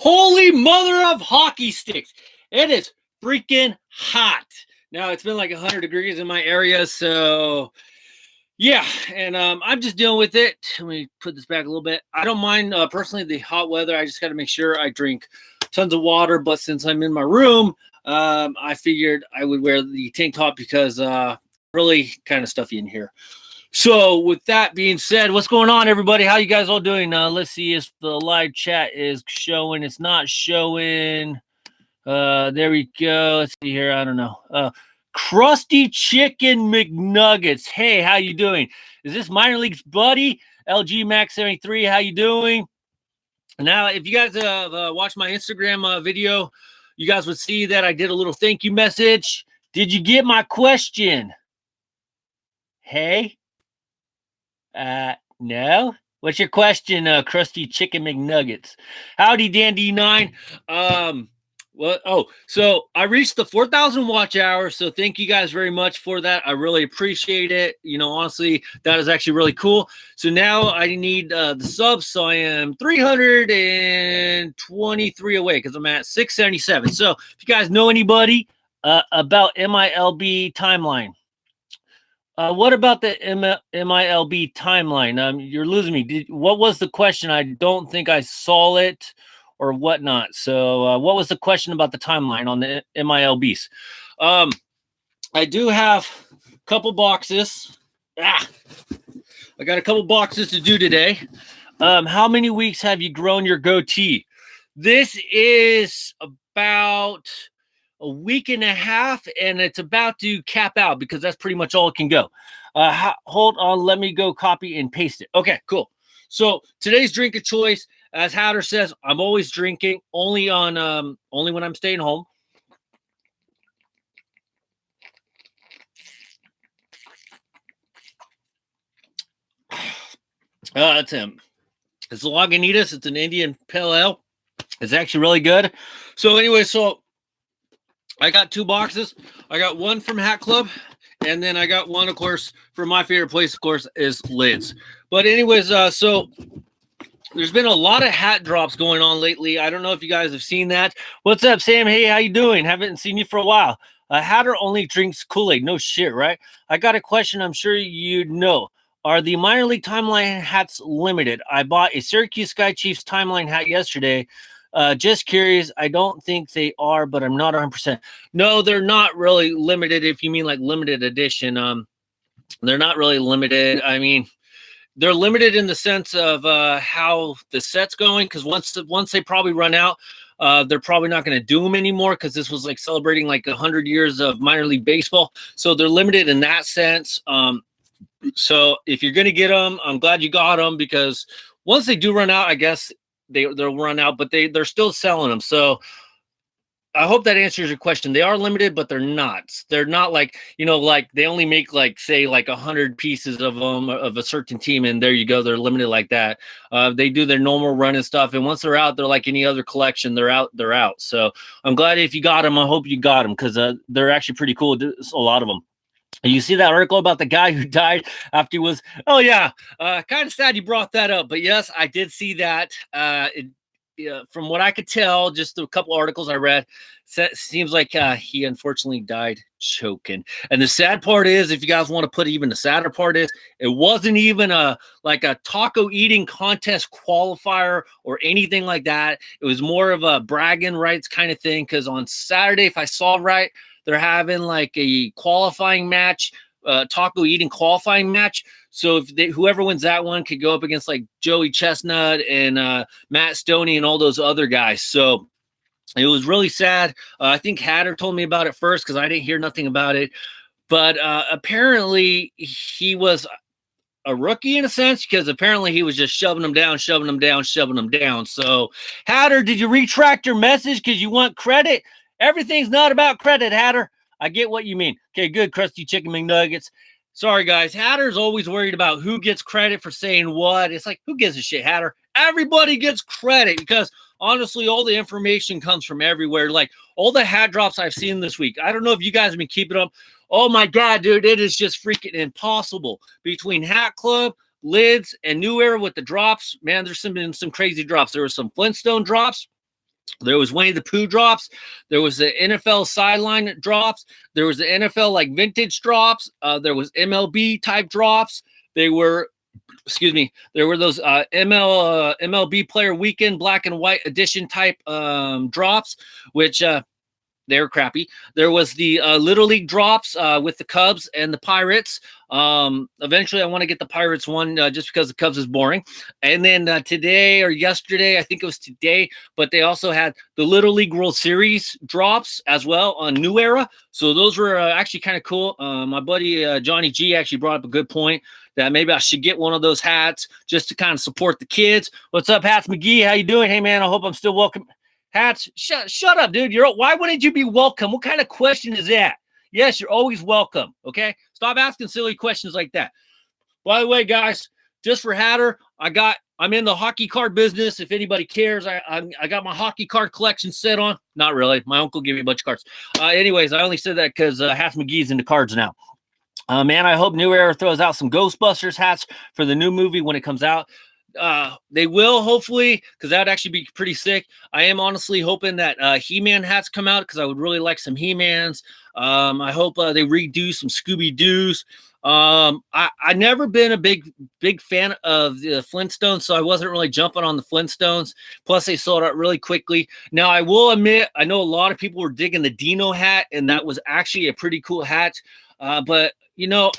Holy mother of hockey sticks. It is freaking hot. Now, it's been like 100 degrees in my area, so yeah, and I'm just dealing with it. Let me put this back a little bit. I don't mind, personally, the hot weather. I just got to make sure I drink tons of water, but since I'm in my room, I figured I would wear the tank top because really kind of stuffy in here. So with that being said, what's going on, everybody? How you guys all doing? Let's see if the live chat is showing. It's not showing. There we go. Let's see here. I don't know. Crusty Chicken McNuggets. Hey, how you doing? Is this Minor Leagues buddy? LG Max 73. How you doing? Now, if you guys watch my Instagram video, you guys would see that I did a little thank you message. Did you get my question? Hey? No. What's your question, Crusty Chicken McNuggets? Howdy, Dan D9. So I reached the 4,000 watch hours. So thank you guys very much for that. I really appreciate it. You know, honestly, that is actually really cool. So now I need the subs. So I am 323 away because I'm at 677. So if you guys know anybody about MILB timeline, what about the MILB timeline? You're losing me. What was the question? I don't think I saw it or whatnot. So what was the question about the timeline on the MILBs? I do have a couple boxes. I got a couple boxes to do today. How many weeks have you grown your goatee? This is about a week and a half, and it's about to cap out because that's pretty much all it can go. Hold on, let me go copy and paste it. Okay, cool. So today's drink of choice, as Hatter says, I'm always drinking only when I'm staying home. It's him. It's Lagunitas. It's an Indian Pale Ale. It's actually really good. So anyway, I got two boxes. I got one from Hat Club, and then I got one, of course, from my favorite place, of course, is Lids. But anyways, so there's been a lot of hat drops going on lately. I don't know if you guys have seen that. What's up, Sam? Hey, how you doing? Haven't seen you for a while. Hatter only drinks Kool-Aid. No shit, right? I got a question I'm sure you know. Are the minor league timeline hats limited? I bought a Syracuse Sky Chiefs timeline hat yesterday. Just curious. I don't think they are, but I'm not 100%. No, they're not really limited. If you mean like limited edition, they're not really limited. I mean, they're limited in the sense of how the set's going. Because once they probably run out, they're probably not going to do them anymore. Because this was like celebrating like 100 years of minor league baseball, so they're limited in that sense. So if you're going to get them, I'm glad you got them because once they do run out, I guess they'll run out, but they're still selling them. So I hope that answers your question. They are limited, but they're not. They're not like, like they only make like, say, like 100 pieces of them of a certain team, and there you go. They're limited like that. They do their normal run and stuff, and once they're out, they're like any other collection. They're out. So I'm glad if you got them. I hope you got them because they're actually pretty cool. A lot of them. You see that article about the guy who died after he was, kind of sad you brought that up. But yes, I did see that. From what I could tell, just a couple articles I read, seems like he unfortunately died choking. And the sad part is, if you guys want to put even the sadder part is, it wasn't even a taco eating contest qualifier or anything like that. It was more of a bragging rights kind of thing. Because on Saturday, if I saw right, they're having like a qualifying match, taco eating qualifying match. So if whoever wins that one could go up against like Joey Chestnut and Matt Stoney and all those other guys. So it was really sad. I think Hatter told me about it first because I didn't hear nothing about it. But apparently he was a rookie in a sense because apparently he was just shoving them down. So Hatter, did you retract your message because you want credit? Everything's not about credit, Hatter. I get what you mean. Okay, good, Crusty Chicken McNuggets. Sorry, guys. Hatter's always worried about who gets credit for saying what. It's like, who gives a shit, Hatter? Everybody gets credit because, honestly, all the information comes from everywhere. Like, all the hat drops I've seen this week. I don't know if you guys have been keeping up. Oh, my God, dude. It is just freaking impossible. Between Hat Club, Lids, and New Era with the drops, man, there's been some crazy drops. There were some Flintstone drops. There was Winnie the Pooh drops. There was the NFL sideline drops. There was the NFL like vintage drops. There was MLB type drops. They were, excuse me, there were those MLB player weekend black and white edition type drops, which they were crappy. There was the Little League drops with the Cubs and the Pirates. Eventually, I want to get the Pirates one just because the Cubs is boring. And then today or yesterday, I think it was today, but they also had the Little League World Series drops as well on New Era. So those were actually kind of cool. My buddy Johnny G actually brought up a good point that maybe I should get one of those hats just to kind of support the kids. What's up, Hatz McGee? How you doing? Hey, man, I hope I'm still welcome. Hatz, shut up, dude. Why wouldn't you be welcome? What kind of question is that? Yes, you're always welcome, okay? Stop asking silly questions like that. By the way, guys, just for Hatter, I'm in the hockey card business. If anybody cares, I got my hockey card collection set on. Not really. My uncle gave me a bunch of cards. Anyways, I only said that because Hatz McGee's into cards now. Man, I hope New Era throws out some Ghostbusters hats for the new movie when it comes out. They will, hopefully, because that'd actually be pretty sick. I am honestly hoping that He-Man hats come out because I would really like some He-Mans. I hope they redo some Scooby-Doos. I never been a big fan of the Flintstones, so I wasn't really jumping on the Flintstones. Plus, they sold out really quickly. Now, I will admit, I know a lot of people were digging the Dino hat, and that was actually a pretty cool hat. But, you know,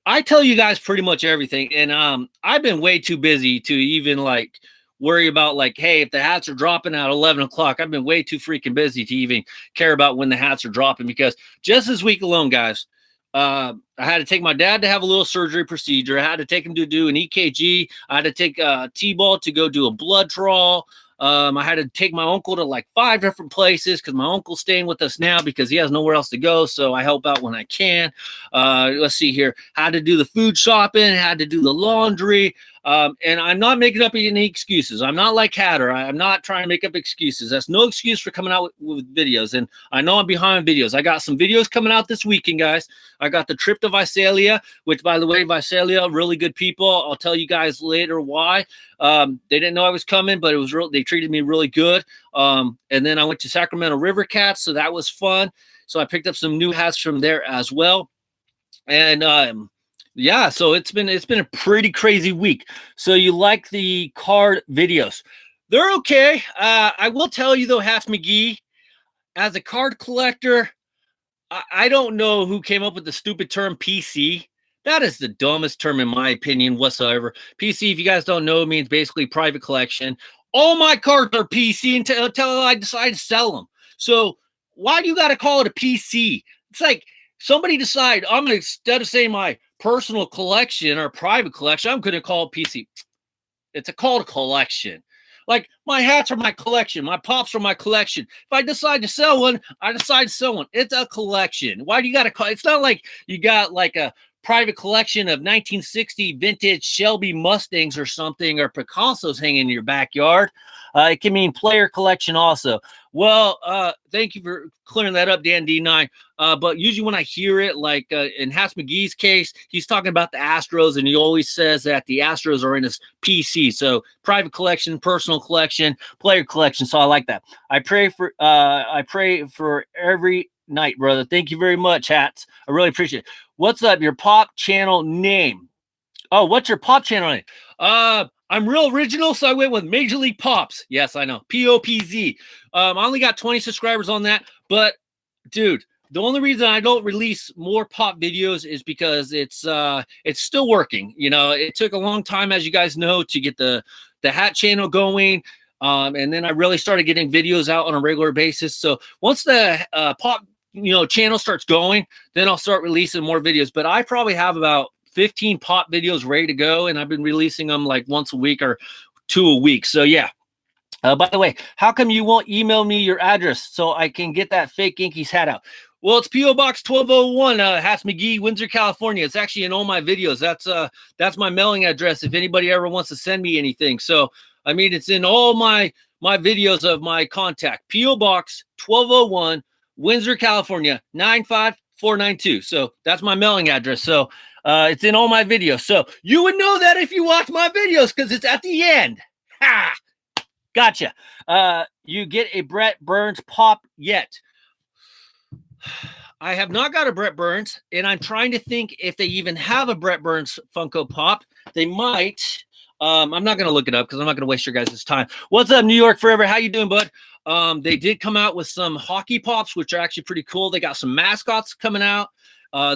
I tell you guys pretty much everything, and I've been way too busy to even like worry about like, hey, if the hats are dropping at 11 o'clock, I've been way too freaking busy to even care about when the hats are dropping, because just this week alone, guys, I had to take my dad to have a little surgery procedure. I had to take him to do an EKG. I had to take T-ball to go do a blood draw. I had to take my uncle to like 5 different places because my uncle's staying with us now because he has nowhere else to go. So I help out when I can. Let's see here. Had to do the food shopping, had to do the laundry. And I'm not making up any excuses. I'm not like Hatter. I'm not trying to make up excuses. That's no excuse for coming out with videos. And I know I'm behind videos. I got some videos coming out this weekend, guys. I got the trip to Visalia, which, by the way, Visalia, really good people. I'll tell you guys later why. They didn't know I was coming, but it was real. They treated me really good. And then I went to Sacramento River Cats, so that was fun. So I picked up some new hats from there as well. And yeah, so it's been a pretty crazy week. So you like the card videos? They're okay. I will tell you though, Hatz McGee, as a card collector, I don't know who came up with the stupid term PC. That is the dumbest term in my opinion whatsoever. PC, if you guys don't know, means basically private collection. All my cards are PC until I decide to sell them. So why do you got to call it a PC? It's like somebody decide I'm going to, instead of saying my personal collection or private collection, I'm going to call it PC. It's called a collection. Like my hats are my collection. My pops are my collection. If I decide to sell one, I decide to sell one. It's a collection. Why do you got to call? It's not like you got like a private collection of 1960 vintage Shelby Mustangs or something, or Picasso's hanging in your backyard. It can mean player collection also. Well, thank you for clearing that up, Dan D9. But usually when I hear it, like in Hatz McGee's case, he's talking about the Astros, and he always says that the Astros are in his PC. So private collection, personal collection, player collection. So I like that. I pray for every night, brother. Thank you very much, Hatz. I really appreciate it. What's up? Your pop channel name? Oh, what's your pop channel name? I'm real original, so I went with Major League Pops. Yes, I know. POPZ. I only got 20 subscribers on that, but dude, the only reason I don't release more pop videos is because it's still working. You know, it took a long time, as you guys know, to get the hat channel going. And then I really started getting videos out on a regular basis. So once the pop channel starts going, then I'll start releasing more videos. But I probably have about 15 pop videos ready to go, and I've been releasing them like once a week or 2 a week. So yeah. By the way, how come you won't email me your address so I can get that fake Yankees hat out? Well, it's P.O. Box 1201, Hatz McGee, Windsor, California. It's actually in all my videos. That's my mailing address if anybody ever wants to send me anything. So, I mean, it's in all my videos of my contact. P.O. Box 1201, Windsor, California, 95492. So that's my mailing address. So it's in all my videos. So you would know that if you watch my videos because it's at the end. Ha! Gotcha. You get a Brett Burns pop yet? I have not got a Brett Burns, and I'm trying to think if they even have a Brett Burns Funko Pop. They might. I'm not going to look it up because I'm not going to waste your guys' time. What's up, New York Forever? How you doing, bud? They did come out with some hockey pops, which are actually pretty cool. They got some mascots coming out.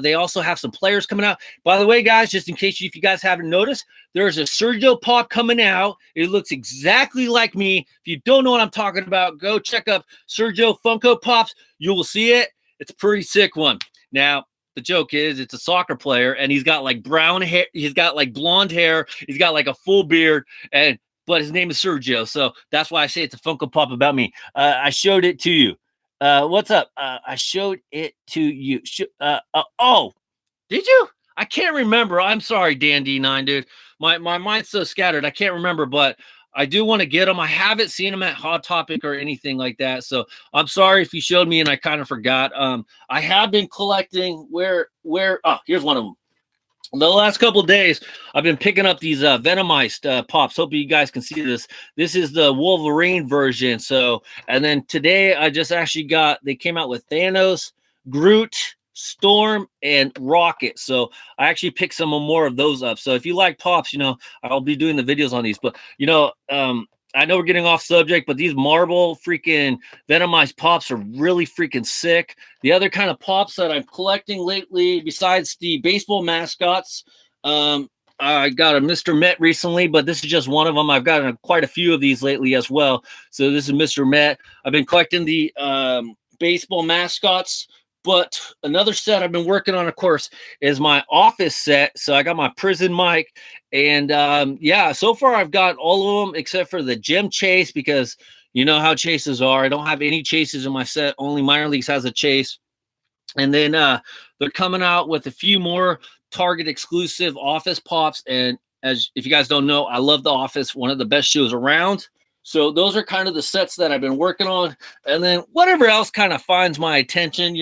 They also have some players coming out. By the way, guys, just in case if you guys haven't noticed, there's a Sergio pop coming out. It looks exactly like me. If you don't know what I'm talking about, go check up Sergio Funko Pops. You will see it. It's a pretty sick one. Now, the joke is it's a soccer player, and he's got like brown hair. He's got like blonde hair. He's got like a full beard, but his name is Sergio. So that's why I say it's a Funko Pop about me. I showed it to you. What's up? I showed it to you. Oh, did you? I can't remember. I'm sorry, Dan D9, dude. My mind's so scattered. I can't remember, but I do want to get them. I haven't seen them at Hot Topic or anything like that. So I'm sorry if you showed me and I kind of forgot. I have been collecting here's one of them. The last couple of days, I've been picking up these Venomized pops. Hope you guys can see this. This is the Wolverine version. So, and then today I just actually they came out with Thanos, Groot, Storm, and Rocket. So I actually picked some more of those up. So if you like pops, I'll be doing the videos on these. But, I know we're getting off subject, but these Marvel freaking Venomized pops are really freaking sick. The other kind of pops that I'm collecting lately, besides the baseball mascots, I got a Mr. Met recently, but this is just one of them. I've gotten quite a few of these lately as well. So this is Mr. Met. I've been collecting the baseball mascots. But another set I've been working on, of course, is my office set. So I got my prison mic. And so far I've got all of them except for the gem chase, because you know how chases are. I don't have any chases in my set. Only Minor Leagues has a chase. And then they're coming out with a few more Target exclusive office pops. And if you guys don't know, I love The Office, one of the best shows around. So those are kind of the sets that I've been working on. And then whatever else kind of finds my attention,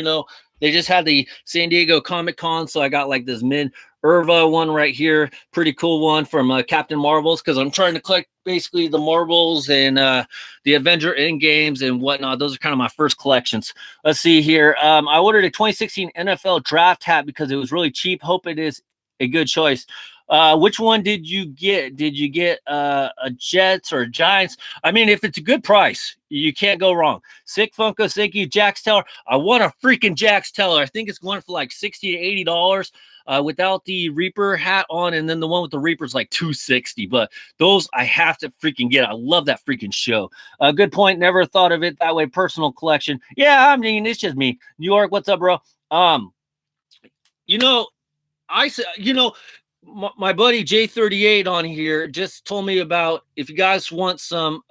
they just had the San Diego Comic-Con. So I got like this Minerva one right here. Pretty cool one from Captain Marvels, because I'm trying to collect basically the Marvels and the Avenger Endgames and whatnot. Those are kind of my first collections. Let's see here. I ordered a 2016 NFL draft hat because it was really cheap. Hope it is a good choice. Which one did you get? Did you get a Jets or Giants? I mean, if it's a good price, you can't go wrong. Sick Funko, thank you, Jax Teller. I want a freaking Jax Teller. I think it's going for like $60 to $80 without the Reaper hat on, and then the one with the Reaper is like $260. But those I have to freaking get. I love that freaking show. Good point. Never thought of it that way. Personal collection. Yeah, I mean, it's just me. New York, what's up, bro? My buddy J38 on here just told me about, if you guys want some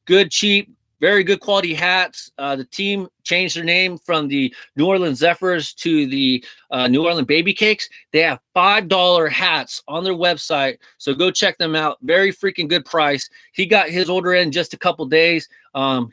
good, cheap, very good quality hats, the team changed their name from the New Orleans Zephyrs to the New Orleans Baby Cakes. They have $5 hats on their website, so go check them out. Very freaking good price. He got his order in just a couple days.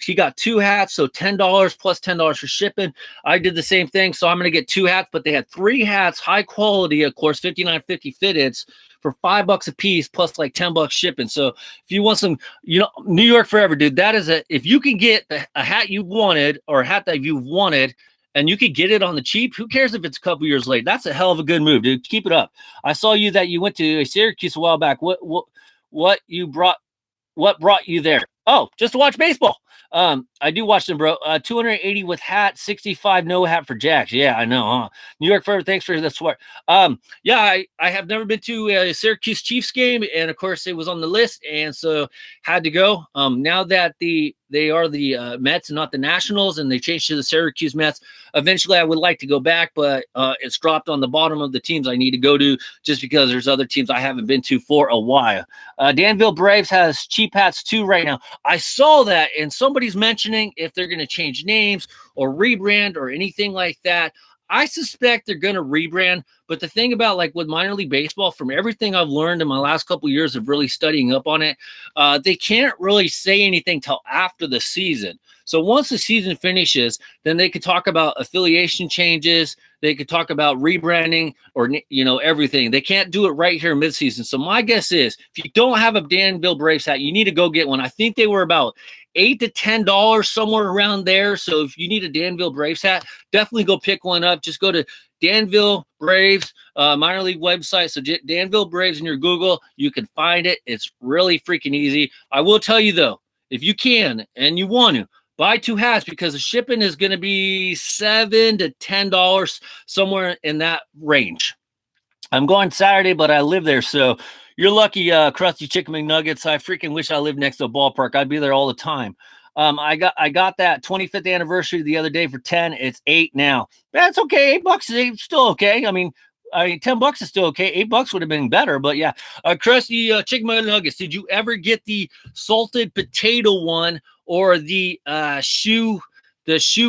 He got 2 hats, so $10 plus $10 for shipping. I did the same thing, so I'm going to get 2 hats, but they had 3 hats, high quality, of course, $59.50 fitteds for $5 a piece plus like $10 shipping. So if you want some, New York Forever, dude, that is if you can get a hat you wanted, or a hat that you've wanted, and you could get it on the cheap, who cares if it's a couple years late? That's a hell of a good move, dude. Keep it up. I saw that you went to Syracuse a while back. What brought you there? Oh, just to watch baseball. I do watch them, bro. 280 with hat, 65 no hat for Jax. Yeah, I know, huh? New York Forever, thanks for the support. I have never been to a Syracuse Chiefs game, and of course it was on the list, and so had to go. Now that they are the Mets and not the Nationals, and they changed to the Syracuse Mets, eventually I would like to go back, but it's dropped on the bottom of the teams I need to go to, just because there's other teams I haven't been to for a while. Danville Braves has cheap hats too right now. I saw that, and somebody's mentioning if they're going to change names or rebrand or anything like that. I suspect they're going to rebrand, but the thing about like with minor league baseball, from everything I've learned in my last couple of years of really studying up on it, they can't really say anything till after the season. So once the season finishes, then they could talk about affiliation changes. they could talk about rebranding or, you know, everything. They can't do it right here midseason. So my guess is if you don't have a Danville Braves hat, you need to go get one. I think they were about $8 to $10, somewhere around there. So if you need a Danville Braves hat, definitely go pick one up. Just go to Danville Braves minor league website. So Danville Braves in your Google, you can find it. It's really freaking easy. I will tell you though, if you can and you want to, buy 2 hats because the shipping is going to be $7 to $10, somewhere in that range. I'm going Saturday, but I live there, so you're lucky, Krusty Chicken McNuggets. I freaking wish I lived next to a ballpark. I'd be there all the time. I got that 25th anniversary the other day for 10. It's 8 now. That's okay. $8 is still okay. I mean, $10 is still okay. $8 would have been better, but yeah. Krusty Chicken McNuggets. Did you ever get the salted potato one or the shoe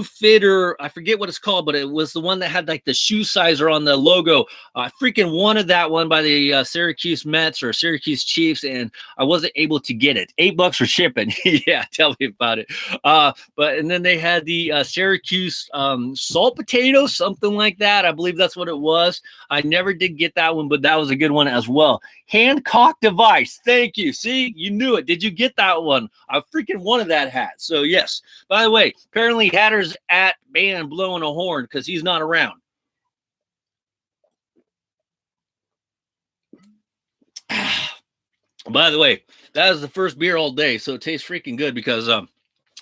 fitter? I forget what it's called, but it was the one that had like the shoe sizer on the logo. I freaking wanted that one by the Syracuse Mets or Syracuse Chiefs, and I wasn't able to get it. $8 for shipping. Yeah, tell me about it. And then they had the Syracuse salt potato, something like that. I believe that's what it was. I never did get that one, but that was a good one as well. Hancock device. Thank you. See, you knew it. Did you get that one? I freaking wanted that hat. So yes. By the way, apparently Hatter's at band blowing a horn because he's not around. By the way, that is the first beer all day, so it tastes freaking good because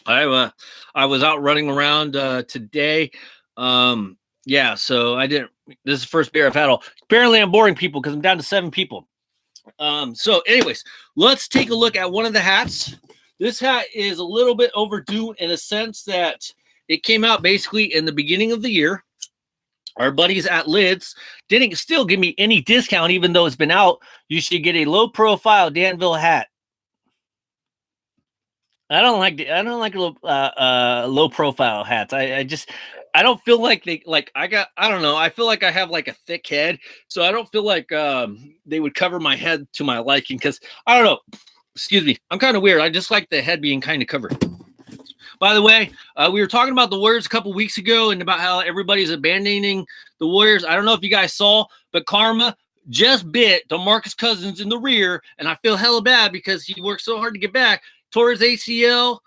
I was out running around today. Yeah, so I didn't. This is the first beer I've had all. Apparently, I'm boring people because I'm down to 7 people. So anyways, let's take a look at one of the hats. This hat is a little bit overdue in a sense that it came out basically in the beginning of the year. Our buddies at Lids didn't still give me any discount, even though it's been out. You should get a low profile Danville hat. I don't like low profile hats. I don't feel like I don't know. I feel like I have like a thick head, so I don't feel like they would cover my head to my liking because I don't know. Excuse me. I'm kind of weird. I just like the head being kind of covered. By the way, we were talking about the Warriors a couple weeks ago and about how everybody's abandoning the Warriors. I don't know if you guys saw, but Karma just bit DeMarcus Cousins in the rear, and I feel hella bad because he worked so hard to get back. Tore his ACL,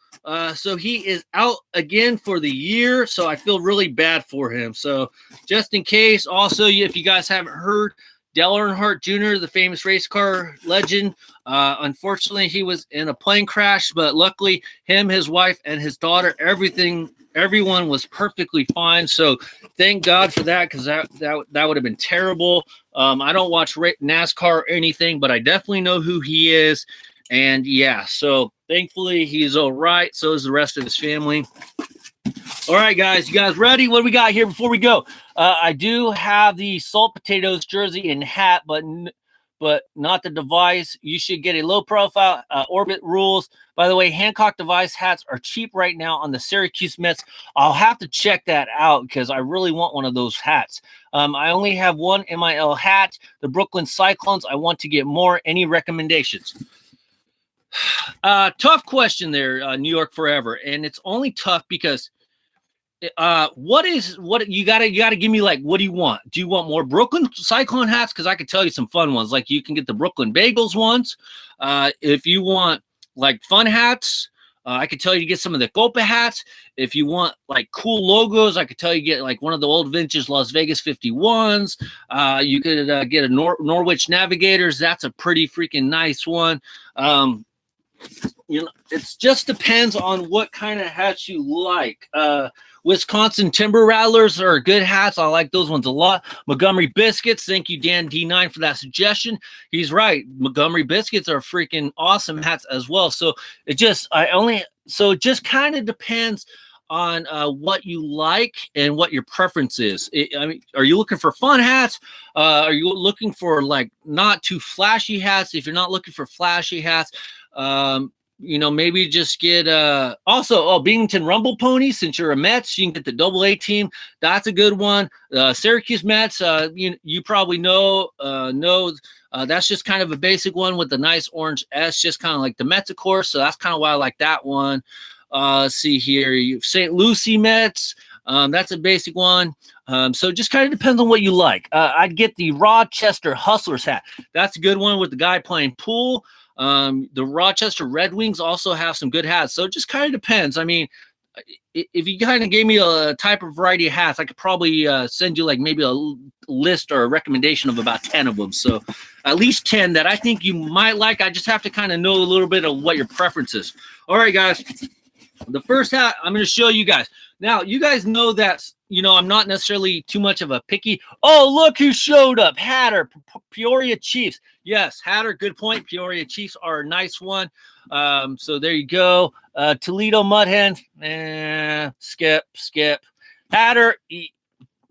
so he is out again for the year, so I feel really bad for him. So just in case, also, if you guys haven't heard, Dale Earnhardt Jr., the famous race car legend, unfortunately, he was in a plane crash, but luckily, him, his wife, and his daughter, everyone was perfectly fine. So thank God for that, because that would have been terrible. I don't watch NASCAR or anything, but I definitely know who he is. And yeah, so thankfully he's all right. So is the rest of his family. All right, guys, you guys ready? What do we got here before we go? I do have the Salt Potatoes jersey and hat, but not the device. You should get a low profile Orbit rules. By the way, Hancock device hats are cheap right now on the Syracuse Mets. I'll have to check that out because I really want one of those hats. I only have one MIL hat, the Brooklyn Cyclones. I want to get more. Any recommendations? Tough question there, New York Forever, and it's only tough because what you gotta give me, like, what do you want? Do you want more Brooklyn Cyclone hats? Because I could tell you some fun ones, like you can get the Brooklyn Bagels ones. If you want like fun hats, I could tell you to get some of the Copa hats. If you want like cool logos, I could tell you to get like one of the old vintage Las Vegas 51s. You could get a Norwich Navigators. That's a pretty freaking nice one. It just depends on what kind of hats you like. Wisconsin Timber Rattlers are good hats. I like those ones a lot. Montgomery Biscuits. Thank you, Dan D9, for that suggestion. He's right. Montgomery Biscuits are freaking awesome hats as well. So it just kind of depends on what you like and what your preference is. Are you looking for fun hats? Are you looking for like not too flashy hats? If you're not looking for flashy hats, maybe just get Binghamton Rumble Ponies. Since you're a Mets, you can get the AA team. That's a good one. Syracuse Mets, you probably know that's just kind of a basic one with the nice orange S, just kind of like the Mets, of course. So that's kind of why I like that one. Let's see here. St. Lucie Mets. That's a basic one. So it just kind of depends on what you like. I'd get the Rochester Hustlers hat. That's a good one with the guy playing pool. The Rochester Red Wings also have some good hats. So it just kind of depends. I mean, if you kind of gave me a type of variety of hats, I could probably send you like maybe a list or a recommendation of about 10 of them. So at least 10 that I think you might like. I just have to kind of know a little bit of what your preference is. All right, guys. The first hat I'm going to show you guys. Now, you guys know that, I'm not necessarily too much of a picky. Oh, look who showed up. Hatter, Peoria Chiefs. Yes, Hatter, good point. Peoria Chiefs are a nice one. So there you go. Toledo Mud Hens. Skip. Hatter, do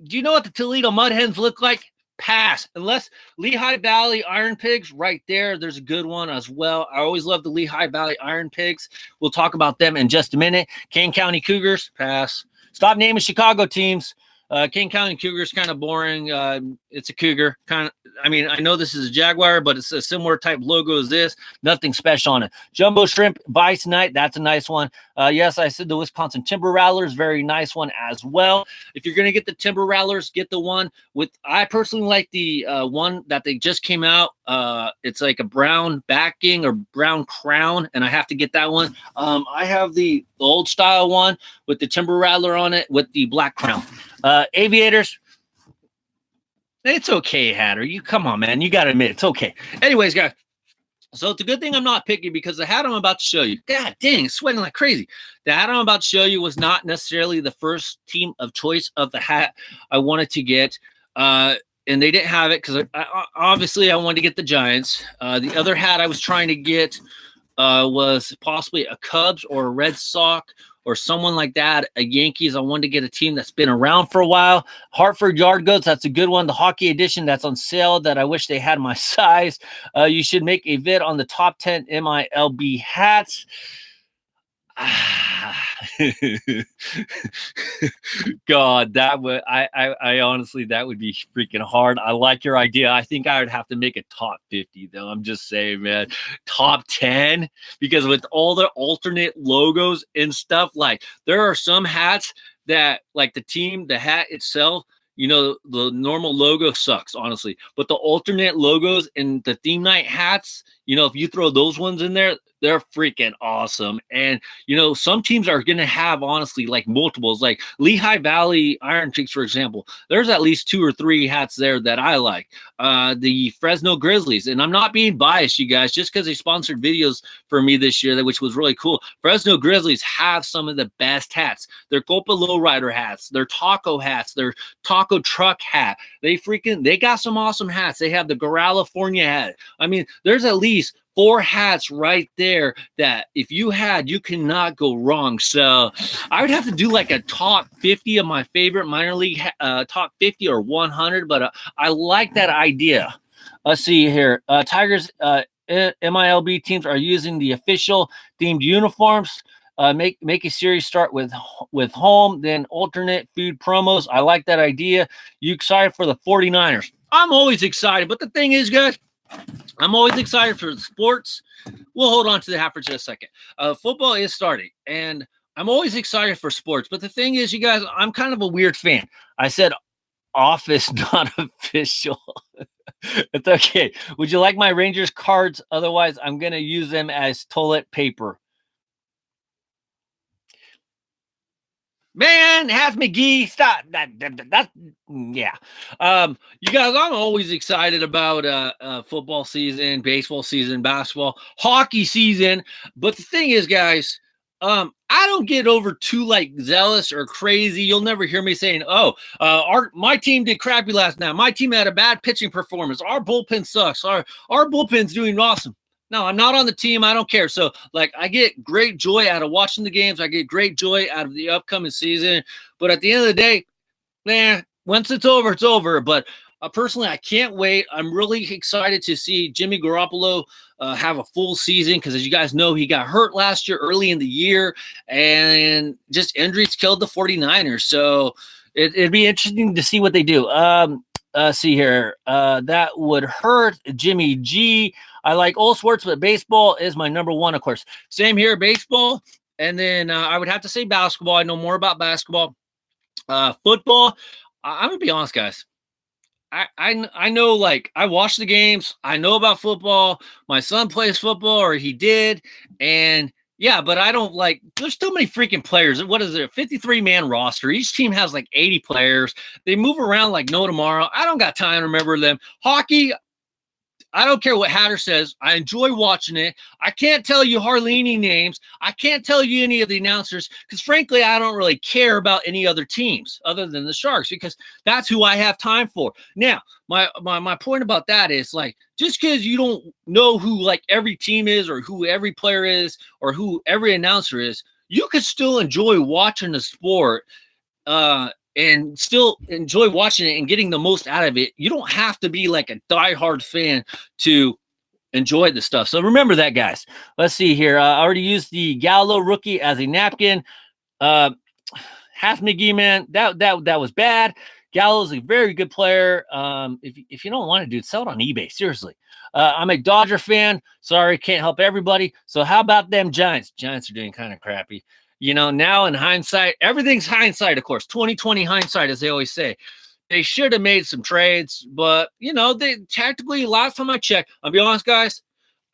you know what the Toledo Mud Hens look like? Pass. Unless Lehigh Valley Iron Pigs right there. There's a good one as well. I always love the Lehigh Valley Iron Pigs. We'll talk about them in just a minute. Kane County Cougars. Pass. Stop naming Chicago teams. Kane County Cougars kind of boring. It's a Cougar. I know this is a Jaguar, but it's a similar type logo as this. Nothing special on it. Jumbo Shrimp Vice Night. That's a nice one. Yes, I said the Wisconsin Timber Rattlers. Very nice one as well. If you're going to get the Timber Rattlers, get the one with, I personally like the one that they just came out. It's like a brown backing or brown crown, and I have to get that one. I have the old style one with the Timber Rattler on it with the black crown. Aviators, it's okay, Hatter. You come on, man. You got to admit it's okay. Anyways, guys, so it's a good thing I'm not picky because the hat I'm about to show you, god dang, sweating like crazy. The hat I'm about to show you was not necessarily the first team of choice of the hat I wanted to get. And they didn't have it because obviously I wanted to get the Giants. The other hat I was trying to get was possibly a Cubs or a Red Sox or someone like that, a Yankees. I wanted to get a team that's been around for a while. Hartford Yard Goats, that's a good one. The hockey edition that's on sale that I wish they had my size. You should make a vid on the top 10 MILB hats. God, that would I honestly, that would be freaking hard. I like your idea. I think I would have to make a top 50 though. I'm just saying, man, top 10, because with all the alternate logos and stuff, like there are some hats that like the hat itself, the normal logo sucks, honestly, but the alternate logos and the theme night hats, if you throw those ones in there, they're freaking awesome. And, some teams are going to have, honestly, like multiples, like Lehigh Valley Iron Pigs, for example. There's at least 2 or 3 hats there that I like. The Fresno Grizzlies, and I'm not being biased, you guys, just because they sponsored videos for me this year, which was really cool. Fresno Grizzlies have some of the best hats. Their Copa Lowrider hats, their taco hats, their taco truck hat. They got some awesome hats. They have the California hat. I mean, there's at least 4 hats right there that if you had, you cannot go wrong. So I would have to do like a top 50 of my favorite minor league, top 50 or 100, but I like that idea. Let's see here. Tigers MILB teams are using the official themed uniforms. Make a series start with home, then alternate food promos. I like that idea. You excited for the 49ers? I'm always excited, but the thing is, guys, I'm always excited for the sports. We'll hold on to the hat for just a second. Football is starting, and I'm always excited for sports. But the thing is, you guys, I'm kind of a weird fan. I said office, not official. It's okay. Would you like my Rangers cards? Otherwise, I'm going to use them as toilet paper. Man, Haz McGee, stop. That's yeah. You guys, I'm always excited about football season, baseball season, basketball, hockey season. But the thing is, guys, I don't get over too like zealous or crazy. You'll never hear me saying, "Oh, my team did crappy last night. My team had a bad pitching performance. Our bullpen sucks. Our bullpen's doing awesome." No, I'm not on the team. I don't care. So, like, I get great joy out of watching the games. I get great joy out of the upcoming season. But at the end of the day, once it's over, it's over. But personally, I can't wait. I'm really excited to see Jimmy Garoppolo have a full season because, as you guys know, he got hurt last year early in the year, and just injuries killed the 49ers. So it'd be interesting to see what they do. See here. That would hurt Jimmy G. I like all sports, but baseball is my number one, of course. Same here, baseball. And then I would have to say basketball. I know more about basketball. Football, I'm gonna be honest, guys. I know, like, I watch the games. I know about football. My son plays football, or he did, and yeah, but I don't like. There's too many freaking players. What is it? A 53-man roster. Each team has like 80 players. They move around like no tomorrow. I don't got time to remember them. Hockey, I don't care what Hatter says. I enjoy watching it. I can't tell you hardly any names. I can't tell you any of the announcers because, frankly, I don't really care about any other teams other than the Sharks because that's who I have time for. Now, my point about that is, like, just because you don't know who, like, every team is or who every player is or who every announcer is, you could still enjoy watching the sport and still enjoy watching it and getting the most out of it. You don't have to be like a diehard fan to enjoy the stuff. So remember that, guys. Let's see here. I already used the Gallo rookie as a napkin. Half McGee, man, that was bad. Gallo's a very good player. If you don't want to do it, sell it on eBay. Seriously. I'm a Dodger fan. Sorry, can't help everybody. So how about them Giants? Giants are doing kind of crappy. You know, now in hindsight, everything's hindsight, of course, 2020 hindsight, as they always say. They should have made some trades, but, you know, they tactically, last time I checked, I'll be honest, guys,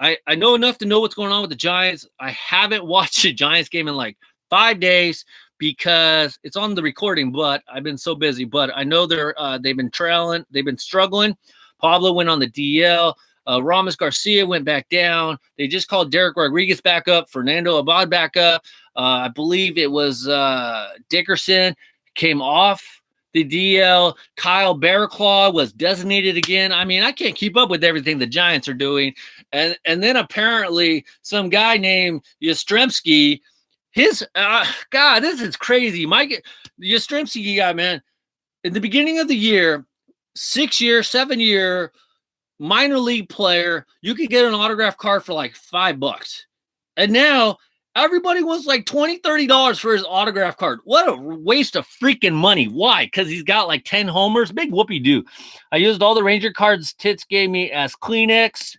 I know enough to know what's going on with the Giants. I haven't watched a Giants game in like 5 days because it's on the recording, but I've been so busy. But I know they've been trailing. They've been struggling. Pablo went on the DL. Ramos Garcia went back down. They just called Derek Rodriguez back up. Fernando Abad back up. I believe it was Dickerson came off the DL. Kyle Bearclaw was designated again. I mean, I can't keep up with everything the Giants are doing. And then apparently some guy named Yastrzemski, God, this is crazy. Mike Yastrzemski guy, man, in the beginning of the year, 6-year, 7-year minor league player, you could get an autograph card for like $5. And now everybody wants like $20, $30 for his autograph card. What a waste of freaking money. Why? Because he's got like 10 homers. Big whoopee do. I used all the Ranger cards Tits gave me as Kleenex.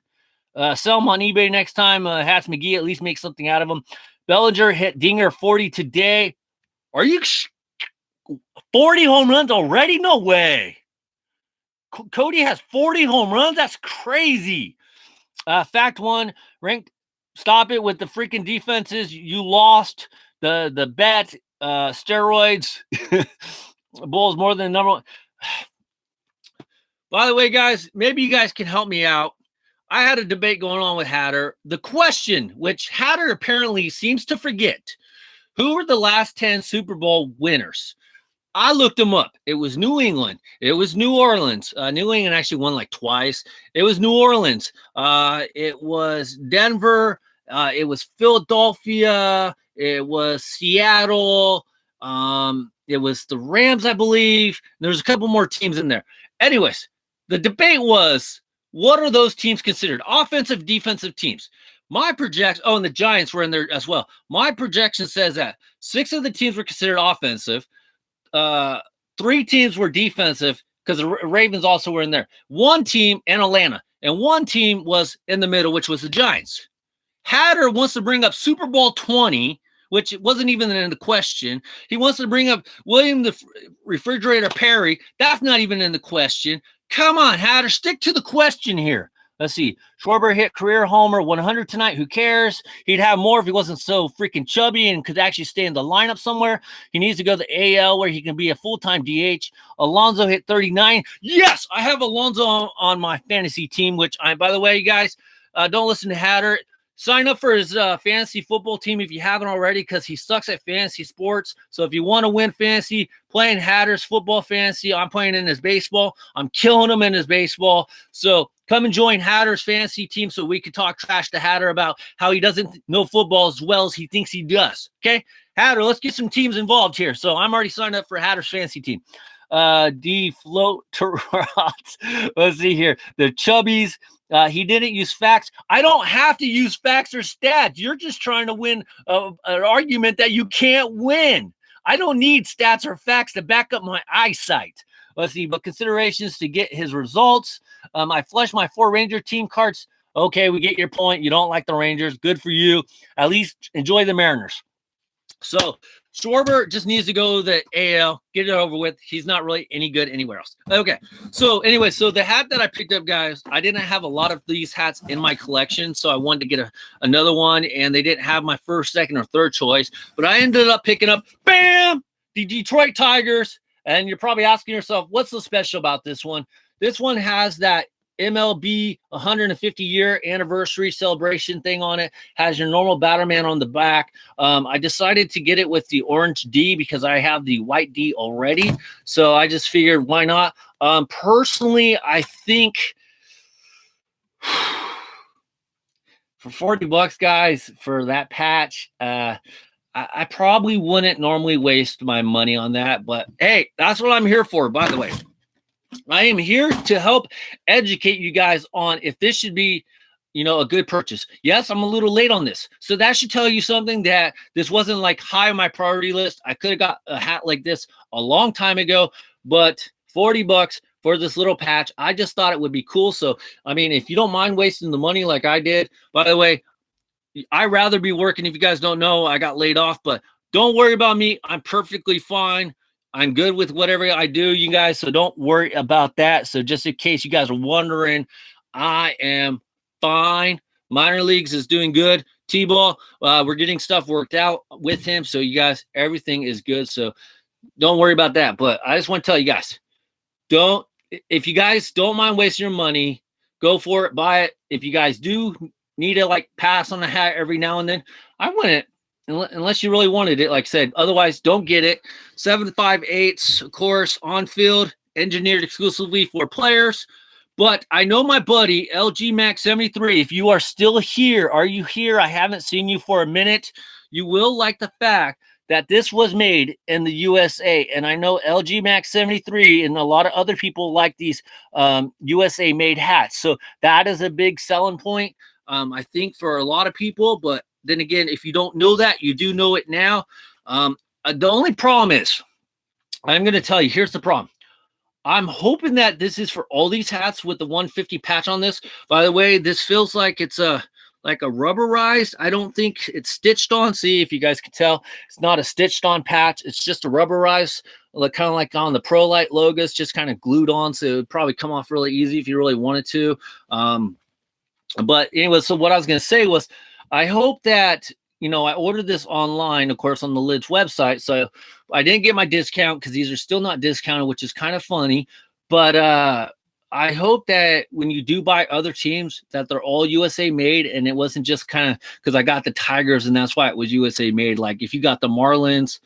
Sell them on eBay next time. Hatz McGee at least make something out of them. Bellinger hit Dinger 40 today. Are you 40 home runs already? No way. Cody has 40 home runs. That's crazy. Fact one, ranked. Stop it with the freaking defenses. You lost the bet. Steroids. Bulls more than the number one. By the way, guys, maybe you guys can help me out. I had a debate going on with Hatter. The question, which Hatter apparently seems to forget, who were the last 10 Super Bowl winners? I looked them up. It was New England. It was New Orleans. New England actually won like twice. It was New Orleans. It was Denver. It was Philadelphia. It was Seattle. It was the Rams, I believe. There's a couple more teams in there. Anyways, the debate was, what are those teams considered? Offensive, defensive teams. My projection, and the Giants were in there as well. My projection says that 6 of the teams were considered offensive. 3 teams were defensive because the Ravens also were in there. 1 team in Atlanta, and 1 team was in the middle, which was the Giants. Hatter wants to bring up Super Bowl 20, which wasn't even in the question. He wants to bring up William the Refrigerator Perry. That's not even in the question. Come on, Hatter, stick to the question here. Let's see. Schwarber hit career homer 100 tonight. Who cares? He'd have more if he wasn't so freaking chubby and could actually stay in the lineup somewhere. He needs to go to the AL where he can be a full-time DH. Alonso hit 39. Yes, I have Alonso on my fantasy team, which by the way, you guys, don't listen to Hatter. Sign up for his fantasy football team if you haven't already, because he sucks at fantasy sports. So if you want to win fantasy, playing Hatter's football fantasy, I'm playing in his baseball. I'm killing him in his baseball. So come and join Hatter's fantasy team so we can talk trash to Hatter about how he doesn't know football as well as he thinks he does. Okay, Hatter, let's get some teams involved here. So I'm already signed up for Hatter's fantasy team. Float to rods. Let's see here. The Chubbies. He didn't use facts. I don't have to use facts or stats. You're just trying to win an argument that you can't win. I don't need stats or facts to back up my eyesight. Let's see, but considerations to get his results. I flushed my 4 Ranger team cards. Okay, we get your point. You don't like the Rangers. Good for you. At least enjoy the Mariners. So Schwarber just needs to go to the AL, get it over with. He's not really any good anywhere else. Okay. So anyway, so the hat that I picked up, guys, I didn't have a lot of these hats in my collection, so I wanted to get another one, and they didn't have my first, second, or third choice. But I ended up picking up, bam, the Detroit Tigers. And you're probably asking yourself, what's so special about this one? This one has that MLB 150-year anniversary celebration thing on it, has your normal Batterman on the back. I decided to get it with the orange D because I have the white D already. So I just figured, why not? Personally, I think for $40, guys, for that patch, I probably wouldn't normally waste my money on that. But hey, that's what I'm here for, by the way. I am here to help educate you guys on if this should be, a good purchase. Yes, I'm a little late on this. So that should tell you something, that this wasn't like high on my priority list. I could have got a hat like this a long time ago, but $40 for this little patch, I just thought it would be cool. So, I mean, if you don't mind wasting the money like I did, by the way, I'd rather be working. If you guys don't know, I got laid off, but don't worry about me. I'm perfectly fine. I'm good with whatever I do, you guys, so don't worry about that. So just in case you guys are wondering, I am fine. Minor leagues is doing good. T-ball, we're getting stuff worked out with him. So you guys, everything is good. So don't worry about that. But I just want to tell you guys, if you guys don't mind wasting your money, go for it, buy it. If you guys do need to like pass on the hat every now and then, I wouldn't. Unless you really wanted it, like I said. Otherwise, don't get it. 7.58, of course, on field, engineered exclusively for players. But I know my buddy, LG Max 73, if you are still here, are you here? I haven't seen you for a minute. You will like the fact that this was made in the USA. And I know LG Max 73 and a lot of other people like these USA-made hats. So that is a big selling point, I think, for a lot of people. But then again, if you don't know that, you do know it now. The only problem is, I'm going to tell you, here's the problem. I'm hoping that this is for all these hats with the 150 patch on this. By the way, this feels like it's like a rubberized. I don't think it's stitched on. See if you guys can tell. It's not a stitched on patch. It's just a rubberized, kind of like on the Pro Light logos, just kind of glued on. So it would probably come off really easy if you really wanted to. But anyway, so what I was going to say was, I hope that, I ordered this online, of course, on the Lids website. So I didn't get my discount because these are still not discounted, which is kind of funny. But I hope that when you do buy other teams, that they're all USA made, and it wasn't just kind of because I got the Tigers and that's why it was USA made. Like if you got the Marlins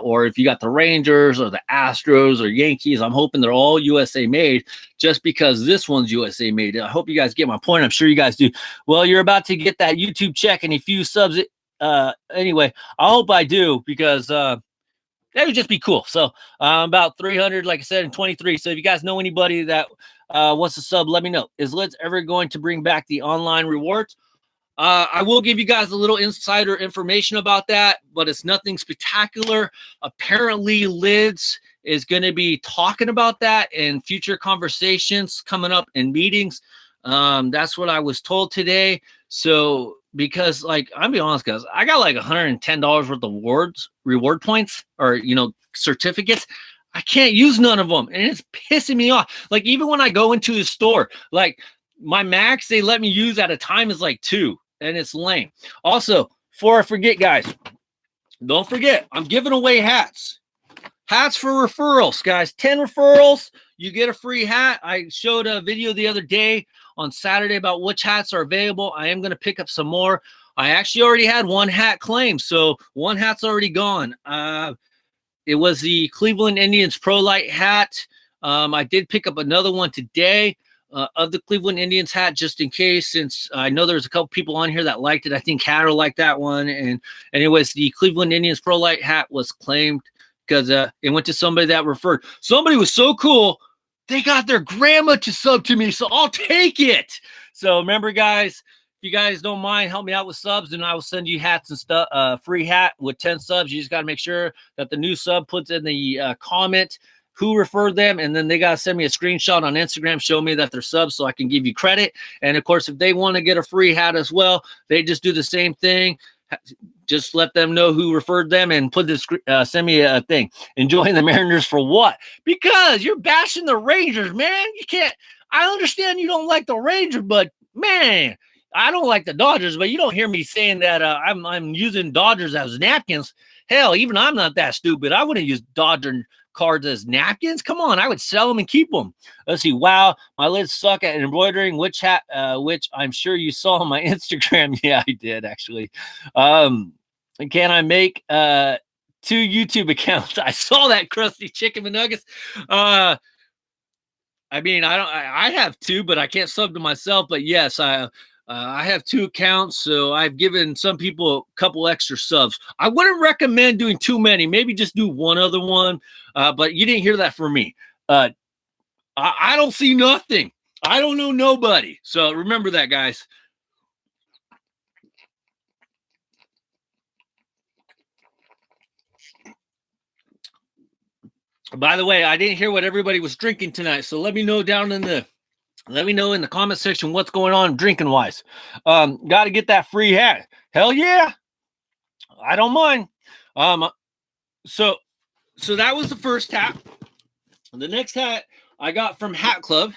or if you got the Rangers or the Astros or Yankees, I'm hoping they're all USA made just because this one's USA made. I hope you guys get my point. I'm sure you guys do. Well, you're about to get that YouTube check and a few subs. Anyway, I hope I do because that would just be cool. So about 300, like I said, and 23. So if you guys know anybody that wants to sub, let me know. Is Lids ever going to bring back the online rewards? I will give you guys a little insider information about that, but it's nothing spectacular. Apparently, Lids is going to be talking about that in future conversations coming up in meetings. That's what I was told today. So because like, I'm be honest, guys, I got like $110 worth of reward points or, certificates. I can't use none of them. And it's pissing me off. Like even when I go into the store, like my max they let me use at a time is like 2 and it's lame. Also, before I forget, guys, don't forget, I'm giving away hats. Hats for referrals, guys. 10 referrals, you get a free hat. I showed a video the other day on Saturday about which hats are available. I am going to pick up some more. I actually already had one hat claimed, so one hat's already gone. It was the Cleveland Indians Pro Light hat. I did pick up another one today of the Cleveland Indians hat just in case, since I know there's a couple people on here that liked it. I think Hatter liked that one. And anyways, the Cleveland Indians Pro Light hat was claimed because it went to somebody that referred. Somebody was so cool, they got their grandma to sub to me, so I'll take it. So remember, guys, if you guys don't mind, help me out with subs, and I will send you hats and stuff. Free hat with 10 subs. You just got to make sure that the new sub puts in the comment who referred them, and then they got to send me a screenshot on Instagram, show me that they're subs so I can give you credit. And, of course, if they want to get a free hat as well, they just do the same thing. just let them know who referred them and put this. Send me a thing. Enjoying the Mariners for what? Because you're bashing the Rangers, man. You can't. I understand you don't like the Rangers, but man, I don't like the Dodgers. But you don't hear me saying that I'm using Dodgers as napkins. Hell, even I'm not that stupid. I wouldn't use Dodger cards as napkins. Come on, I would sell them and keep them. Let's see. Wow, my lids suck at embroidering. Which I'm sure you saw on my Instagram. Yeah, I did actually. Can I make 2 YouTube accounts? I saw that, Krusty Chicken McNuggets. I mean, I have 2, but I can't sub to myself. But yes, I have 2 accounts, so I've given some people a couple extra subs. I wouldn't recommend doing too many. Maybe just do one other one. But you didn't hear that from me. I don't see nothing. I don't know nobody. So remember that, guys. By the way, I didn't hear what everybody was drinking tonight. So let me know in the comment section what's going on drinking wise. Got to get that free hat. Hell yeah. I don't mind. So that was the first hat. The next hat I got from Hat Club.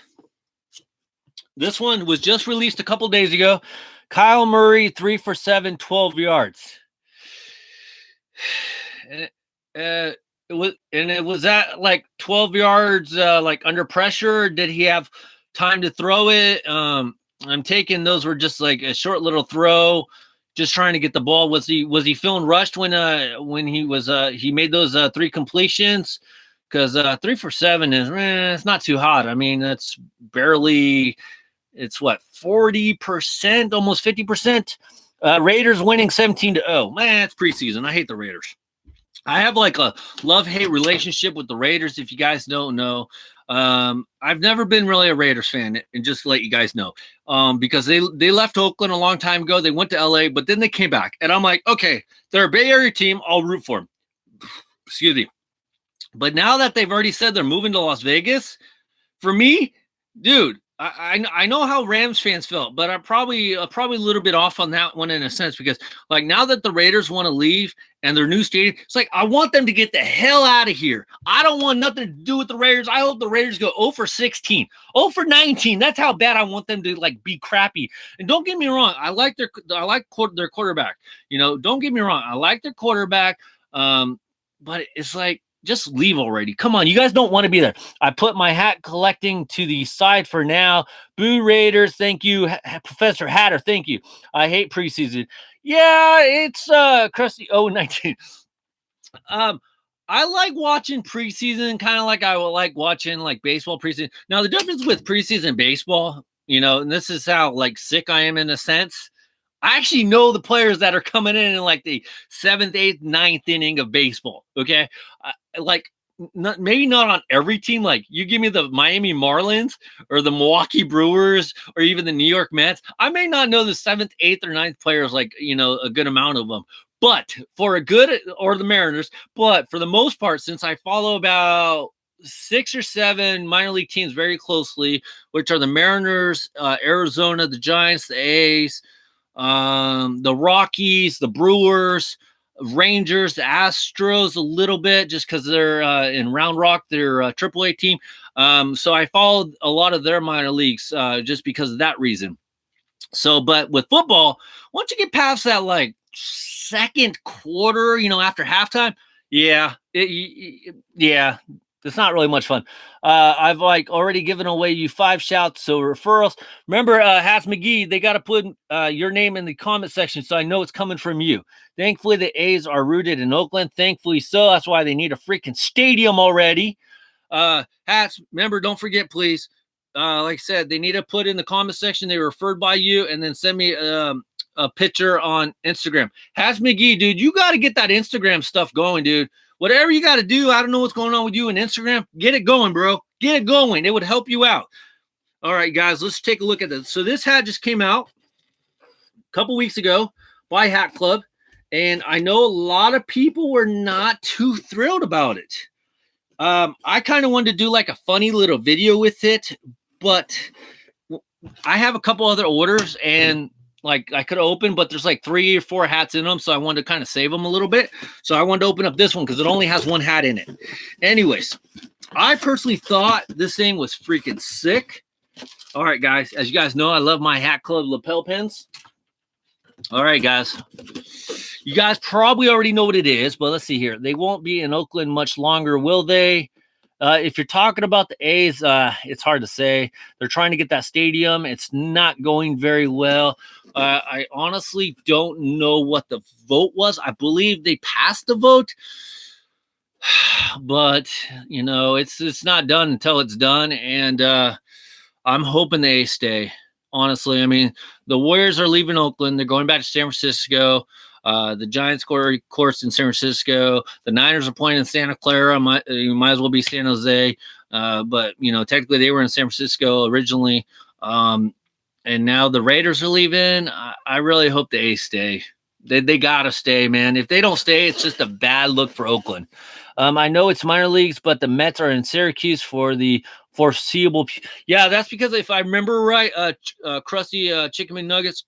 This one was just released a couple days ago. Kyle Murray, 3 for 7, 12 yards. It was at like 12 yards, like under pressure. Or did he have time to throw it? I'm taking those were just like a short little throw, just trying to get the ball. Was he feeling rushed when he made those 3 completions? Because 3 for 7 is it's not too hot. I mean, that's barely. It's what 40%, almost 50%. Raiders winning 17-0. Man, it's preseason. I hate the Raiders. I have like a love-hate relationship with the Raiders, if you guys don't know. I've never been really a Raiders fan, and just to let you guys know, because they left Oakland a long time ago. They went to LA, but then they came back. And I'm like, okay, they're a Bay Area team. I'll root for them. Excuse me. But now that they've already said they're moving to Las Vegas, for me, dude, I know how Rams fans felt, but I'm probably a little bit off on that one in a sense, because like now that the Raiders want to leave and their new stadium, it's like I want them to get the hell out of here. I don't want nothing to do with the Raiders. I hope the Raiders go 0 for 16, 0 for 19. That's how bad I want them to like be crappy. And don't get me wrong, I like their quarterback. You know, don't get me wrong, I like their quarterback. But it's like, just leave already. Come on. You guys don't want to be there. I put my hat collecting to the side for now. Boo Raiders. Thank you. Professor Hatter. Thank you. I hate preseason. Yeah, it's Krusty 019. I like watching preseason, kind of like I would like watching like baseball preseason. Now, the difference with preseason baseball, you know, and this is how like sick I am in a sense. I actually know the players that are coming in like the 7th, 8th, 9th inning of baseball. Okay. Maybe not on every team. Like you give me the Miami Marlins or the Milwaukee Brewers or even the New York Mets. I may not know the 7th, 8th, or 9th players, like, you know, a good amount of them, but or the Mariners. But for the most part, since I follow about 6 or 7 minor league teams very closely, which are the Mariners, Arizona, the Giants, the A's, the Rockies, the Brewers, Rangers, the Astros a little bit, just because they're in Round Rock, they're a AAA team. So I followed a lot of their minor leagues just because of that reason. So, but with football, once you get past that like second quarter, you know, after halftime, yeah, it's not really much fun. I've like already given away you 5 shouts, so referrals. Remember, Hatz McGee, they got to put your name in the comment section so I know it's coming from you. Thankfully, the A's are rooted in Oakland. Thankfully so. That's why they need a freaking stadium already. Hatz, remember, don't forget, please. Like I said, they need to put in the comment section they were referred by you, and then send me a picture on Instagram. Hatz McGee, dude, you got to get that Instagram stuff going, dude. Whatever you got to do, I don't know what's going on with you and Instagram. Get it going, bro. Get it going. It would help you out. All right, guys, let's take a look at this. So this hat just came out a couple weeks ago by Hat Club, and I know a lot of people were not too thrilled about it. I kind of wanted to do like a funny little video with it, but I have a couple other orders, and like I could have opened, but there's like 3 or 4 hats in them. So I wanted to kind of save them a little bit. So I wanted to open up this one because it only has 1 hat in it. Anyways, I personally thought this thing was freaking sick. All right, guys. As you guys know, I love my Hat Club lapel pins. All right, guys. You guys probably already know what it is, but let's see here. They won't be in Oakland much longer, will they? If you're talking about the A's, it's hard to say. They're trying to get that stadium. It's not going very well. I honestly don't know what the vote was. I believe they passed the vote, but you know, it's not done until it's done. And I'm hoping they stay. Honestly, I mean, the Warriors are leaving Oakland. They're going back to San Francisco. The Giants course in San Francisco. The Niners are playing in Santa Clara. You might as well be San Jose. But, you know, technically they were in San Francisco originally. And now the Raiders are leaving. I really hope the A's stay. They got to stay, man. If they don't stay, it's just a bad look for Oakland. I know it's minor leagues, but the Mets are in Syracuse for the foreseeable. Yeah, that's because if I remember right, Krusty Chicken McNuggets,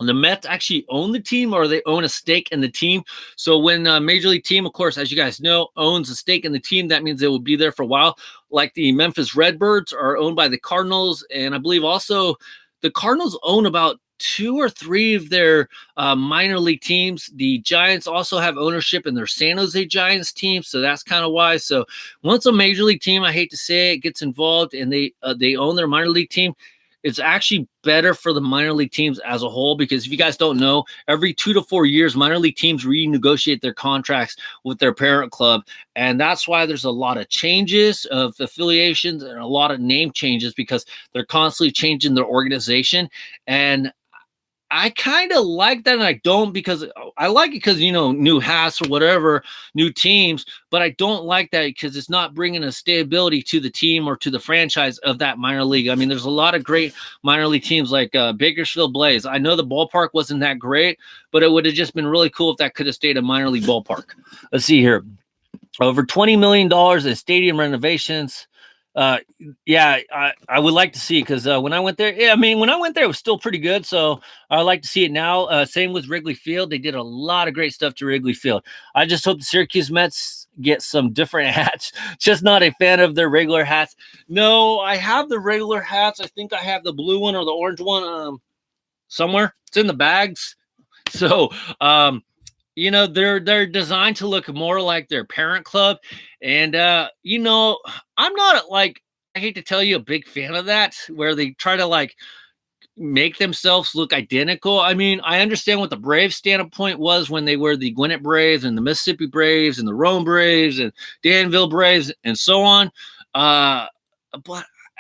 the Mets actually own the team, or they own a stake in the team. So when a major league team, of course, as you guys know, owns a stake in the team, that means they will be there for a while. Like the Memphis Redbirds are owned by the Cardinals. And I believe also the Cardinals own about 2 or 3 of their minor league teams. The Giants also have ownership in their San Jose Giants team. So that's kind of why. So once a major league team, I hate to say it, gets involved and they own their minor league team, it's actually better for the minor league teams as a whole, because if you guys don't know, every 2 to 4 years, minor league teams renegotiate their contracts with their parent club. And that's why there's a lot of changes of affiliations and a lot of name changes, because they're constantly changing their organization. And I kind of like that, and I don't, because I like it because, you know, new hats or whatever, new teams, but I don't like that because it's not bringing a stability to the team or to the franchise of that minor league. I mean, there's a lot of great minor league teams like Bakersfield Blaze. I know the ballpark wasn't that great, but it would have just been really cool if that could have stayed a minor league ballpark. Let's see here. Over $20 million in stadium renovations. Yeah, I would like to see, because when I went there, when I went there, it was still pretty good. So I'd like to see it now. Same with Wrigley Field. They did a lot of great stuff to Wrigley Field. I just hope the Syracuse Mets get some different hats. Just not a fan of their regular hats. No, I have the regular hats. I think I have the blue one or the orange one somewhere. It's in the bags. So, you know, they're designed to look more like their parent club. And, you know, I'm not, like, I hate to tell you, a big fan of that, where they try to, like, make themselves look identical. I mean, I understand what the Braves standpoint was when they were the Gwinnett Braves and the Mississippi Braves and the Rome Braves and Danville Braves and so on. But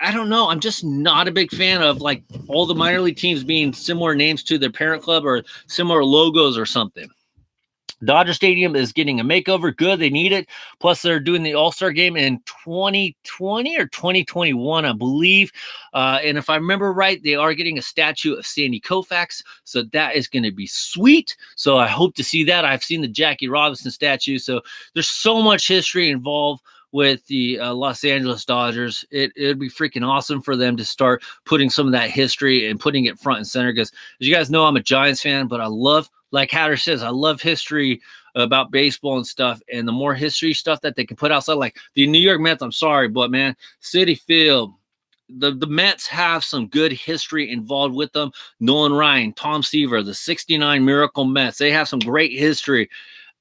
I don't know. I'm just not a big fan of, like, all the minor league teams being similar names to their parent club or similar logos or something. Dodger Stadium is getting a makeover. Good. They need it. Plus, they're doing the All-Star game in 2020 or 2021, I believe. And if I remember right, they are getting a statue of Sandy Koufax. So that is going to be sweet. So I hope to see that. I've seen the Jackie Robinson statue. So there's so much history involved with the Los Angeles Dodgers. It'd be freaking awesome for them to start putting some of that history and putting it front and center. Because as you guys know, I'm a Giants fan, but I love, like Hatter says, I love history about baseball and stuff. And the more history stuff that they can put outside, like the New York Mets, I'm sorry, but man, Citi Field, the Mets have some good history involved with them. Nolan Ryan, Tom Seaver, the 69 Miracle Mets, they have some great history.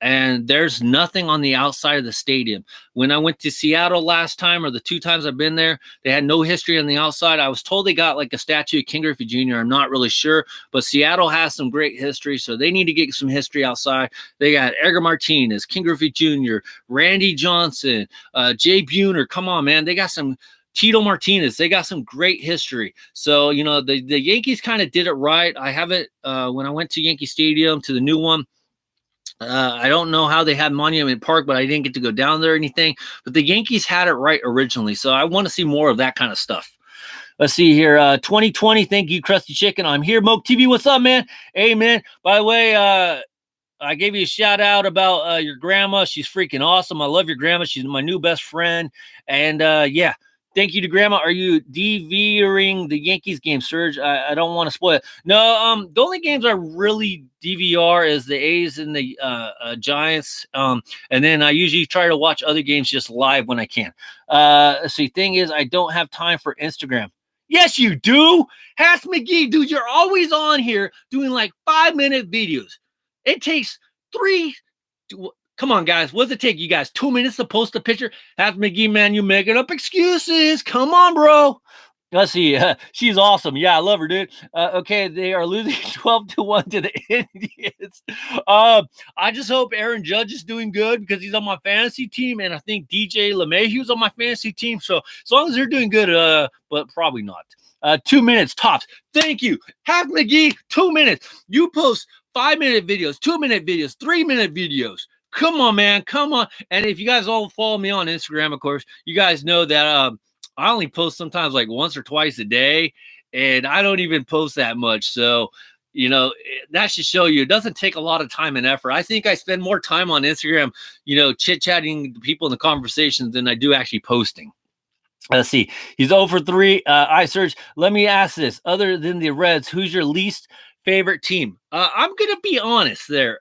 And there's nothing on the outside of the stadium. When I went to Seattle last time, or the 2 times I've been there, they had no history on the outside. I was told they got like a statue of King Griffey Jr. I'm not really sure, but Seattle has some great history, so they need to get some history outside. They got Edgar Martinez, King Griffey Jr., Randy Johnson, Jay Buhner. Come on, man. They got some Tito Martinez. They got some great history. So, you know, the Yankees kind of did it right. I have it when I went to Yankee Stadium, to the new one. I don't know how they had Monument Park, but I didn't get to go down there or anything. But the Yankees had it right originally. So I want to see more of that kind of stuff. Let's see here. 2020. Thank you, Krusty Chicken. I'm here. Moke TV. What's up, man? Hey, man. By the way, I gave you a shout out about your grandma. She's freaking awesome. I love your grandma. She's my new best friend. And yeah, Thank you to Grandma. Are you DVRing the Yankees game, Serge? I don't want to spoil it. No, the only games I really DVR is the A's and the Giants. And then I usually try to watch other games just live when I can. See, thing is, I don't have time for Instagram. Yes, you do. Hatz McGee, dude, you're always on here doing like 5-minute videos. It takes 3. Come on, guys. What does it take you guys? 2 minutes to post a picture? Hatz McGee, man, you making up excuses. Come on, bro. Let's see. She's awesome. Yeah, I love her, dude. Okay, they are losing 12-1 to the Indians. I just hope Aaron Judge is doing good because he's on my fantasy team, and I think DJ LeMahieu's on my fantasy team. So as long as they're doing good, but probably not. 2 minutes tops. Thank you. Hatz McGee, 2 minutes. You post 5-minute videos, 2-minute videos, 3-minute videos. Come on, man. Come on. And if you guys all follow me on Instagram, of course, you guys know that I only post sometimes like once or twice a day, and I don't even post that much. So, you know, that should show you it doesn't take a lot of time and effort. I think I spend more time on Instagram, you know, chit-chatting people in the conversations than I do actually posting. Let's see. He's over 3. I search. Let me ask this. Other than the Reds, who's your least favorite team? I'm going to be honest there.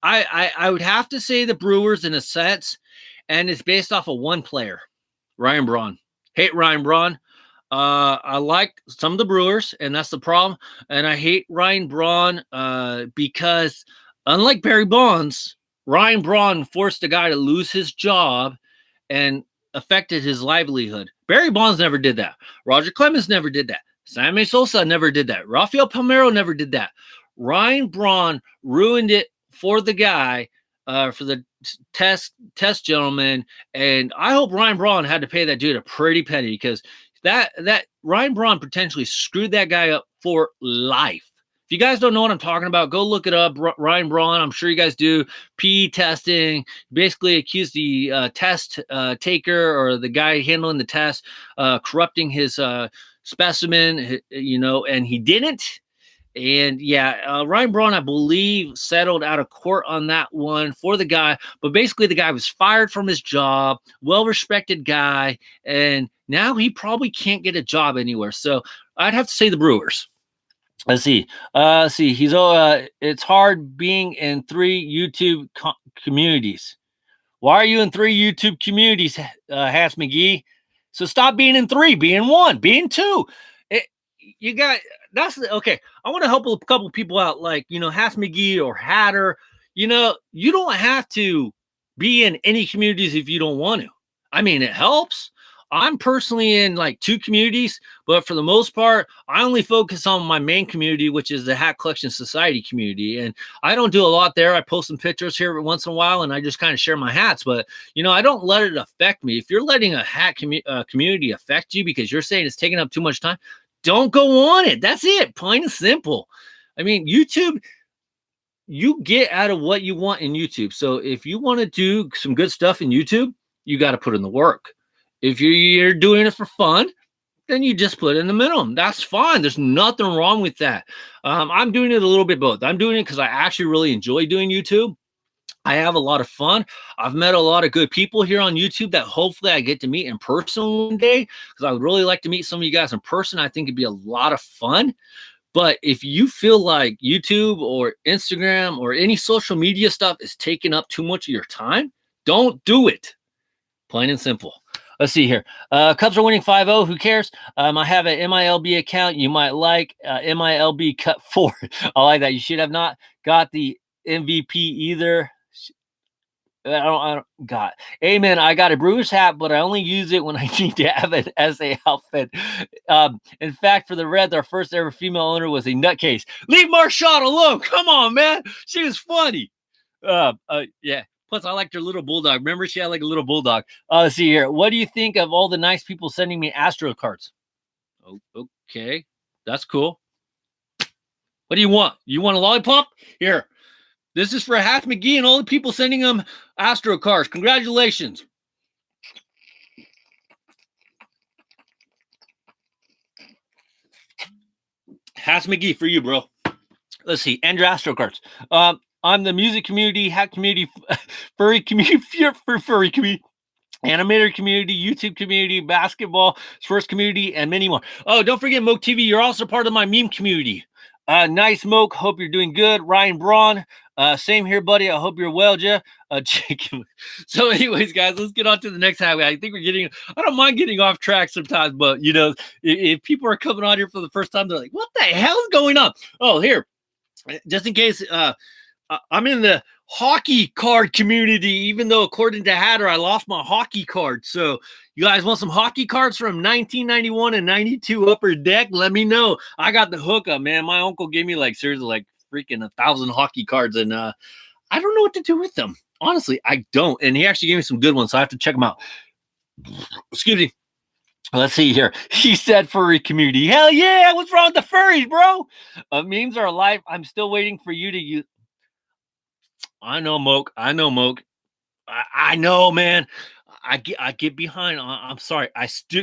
I would have to say the Brewers in a sense, and it's based off of one player, Ryan Braun. Hate Ryan Braun. I like some of the Brewers, and that's the problem. And I hate Ryan Braun because, unlike Barry Bonds, Ryan Braun forced a guy to lose his job and affected his livelihood. Barry Bonds never did that. Roger Clemens never did that. Sammy Sosa never did that. Rafael Palmeiro never did that. Ryan Braun ruined it for the guy, for the test gentleman, and I hope Ryan Braun had to pay that dude a pretty penny because that Ryan Braun potentially screwed that guy up for life. If you guys don't know what I'm talking about, go look it up. Ryan Braun, I'm sure you guys do. PE testing, basically accused the test taker or the guy handling the test, corrupting his specimen, you know, and he didn't. And yeah, Ryan Braun, I believe, settled out of court on that one for the guy. But basically, the guy was fired from his job, well-respected guy, and now he probably can't get a job anywhere. So I'd have to say the Brewers. Let's see. He's it's hard being in 3 YouTube communities. Why are you in 3 YouTube communities, Hatz McGee? So stop being in 3, be in 1, be in 2. You got that's okay. I want to help a couple people out, like, you know, Hatz McGee or Hatter. You know, you don't have to be in any communities if you don't want to. I mean, it helps. I'm personally in like 2 communities, but for the most part, I only focus on my main community, which is the Hat Collection Society community. And I don't do a lot there. I post some pictures here once in a while, and I just kind of share my hats. But, you know, I don't let it affect me. If you're letting a hat community affect you because you're saying it's taking up too much time, don't go on it. That's it. Plain and simple. I mean, YouTube, you get out of what you want in YouTube. So if you want to do some good stuff in YouTube, you got to put in the work. If you're doing it for fun, then you just put in the minimum. That's fine. There's nothing wrong with that. I'm doing it a little bit both. I'm doing it because I actually really enjoy doing YouTube. I have a lot of fun. I've met a lot of good people here on YouTube that hopefully I get to meet in person one day, because I would really like to meet some of you guys in person. I think it'd be a lot of fun. But if you feel like YouTube or Instagram or any social media stuff is taking up too much of your time, don't do it. Plain and simple. Let's see here. Cubs are winning 5-0. Who cares? I have an MILB account. You might like MILB cut 4. I like that. You should have not got the MVP either. I don't got. Amen. I got a Brewers hat, but I only use it when I need to have an SA outfit. In fact, for the Reds, our first ever female owner was a nutcase. Leave Marchand alone. Come on, man. She was funny. Yeah. Plus, I liked her little bulldog. Remember, she had like a little bulldog. Let's see here. What do you think of all the nice people sending me Astro cards? Oh, okay. That's cool. What do you want? You want a lollipop? Here. This is for Hatz McGee and all the people sending them Astro cards. Congratulations. Hatz McGee for you, bro. Let's see. And your Astro cards. I'm the music community, hat community, furry community, furry community. animator community, YouTube community, basketball, sports community, and many more. Oh, don't forget, Moke TV, you're also part of my meme community. Nice, Moke. Hope you're doing good. Ryan Braun. Same here, buddy. I hope you're well, Jeff. So, anyways, guys, let's get on to the next highway. I think I don't mind getting off track sometimes, but, if people are coming on here for the first time, they're like, what the hell's going on? Oh, here, just in case, I'm in the hockey card community, even though according to Hatter, I lost my hockey card. So you guys want some hockey cards from 1991 and 92 Upper Deck? Let me know. I got the hookup, man. My uncle gave me seriously freaking 1,000 hockey cards, and I don't know what to do with them. Honestly, I don't. And he actually gave me some good ones, so I have to check them out. Excuse me. Let's see here. He said furry community. Hell yeah. What's wrong with the furries, bro? Memes are alive. I'm still waiting for you to use. I know, Moke. I know, man. I get behind. I'm sorry.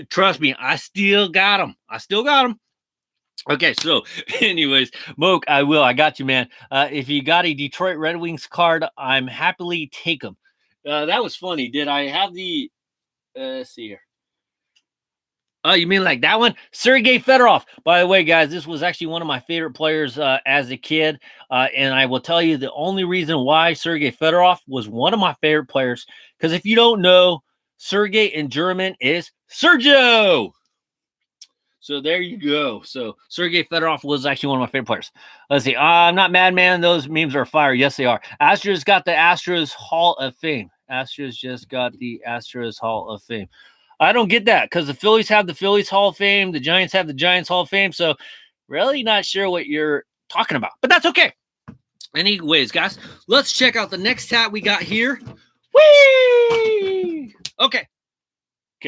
Trust me. I still got them. Okay, so anyways, Moke, I got you, man. If you got a Detroit Red Wings card, I'm happily take them. That was funny. Did I have the? Let's see here. Oh, you mean like that one? Sergei Fedorov. By the way, guys, this was actually one of my favorite players as a kid. And I will tell you the only reason why Sergei Fedorov was one of my favorite players, because if you don't know, Sergei in German is Sergio. So there you go. So Sergei Fedorov was actually one of my favorite players. Let's see. I'm not mad, man. Those memes are fire. Yes, they are. Astros got the Astros Hall of Fame. Astros just got the Astros Hall of Fame. I don't get that because the Phillies have the Phillies Hall of Fame. The Giants have the Giants Hall of Fame. So really not sure what you're talking about, but that's okay. Anyways, guys, let's check out the next hat we got here. Whee! Okay,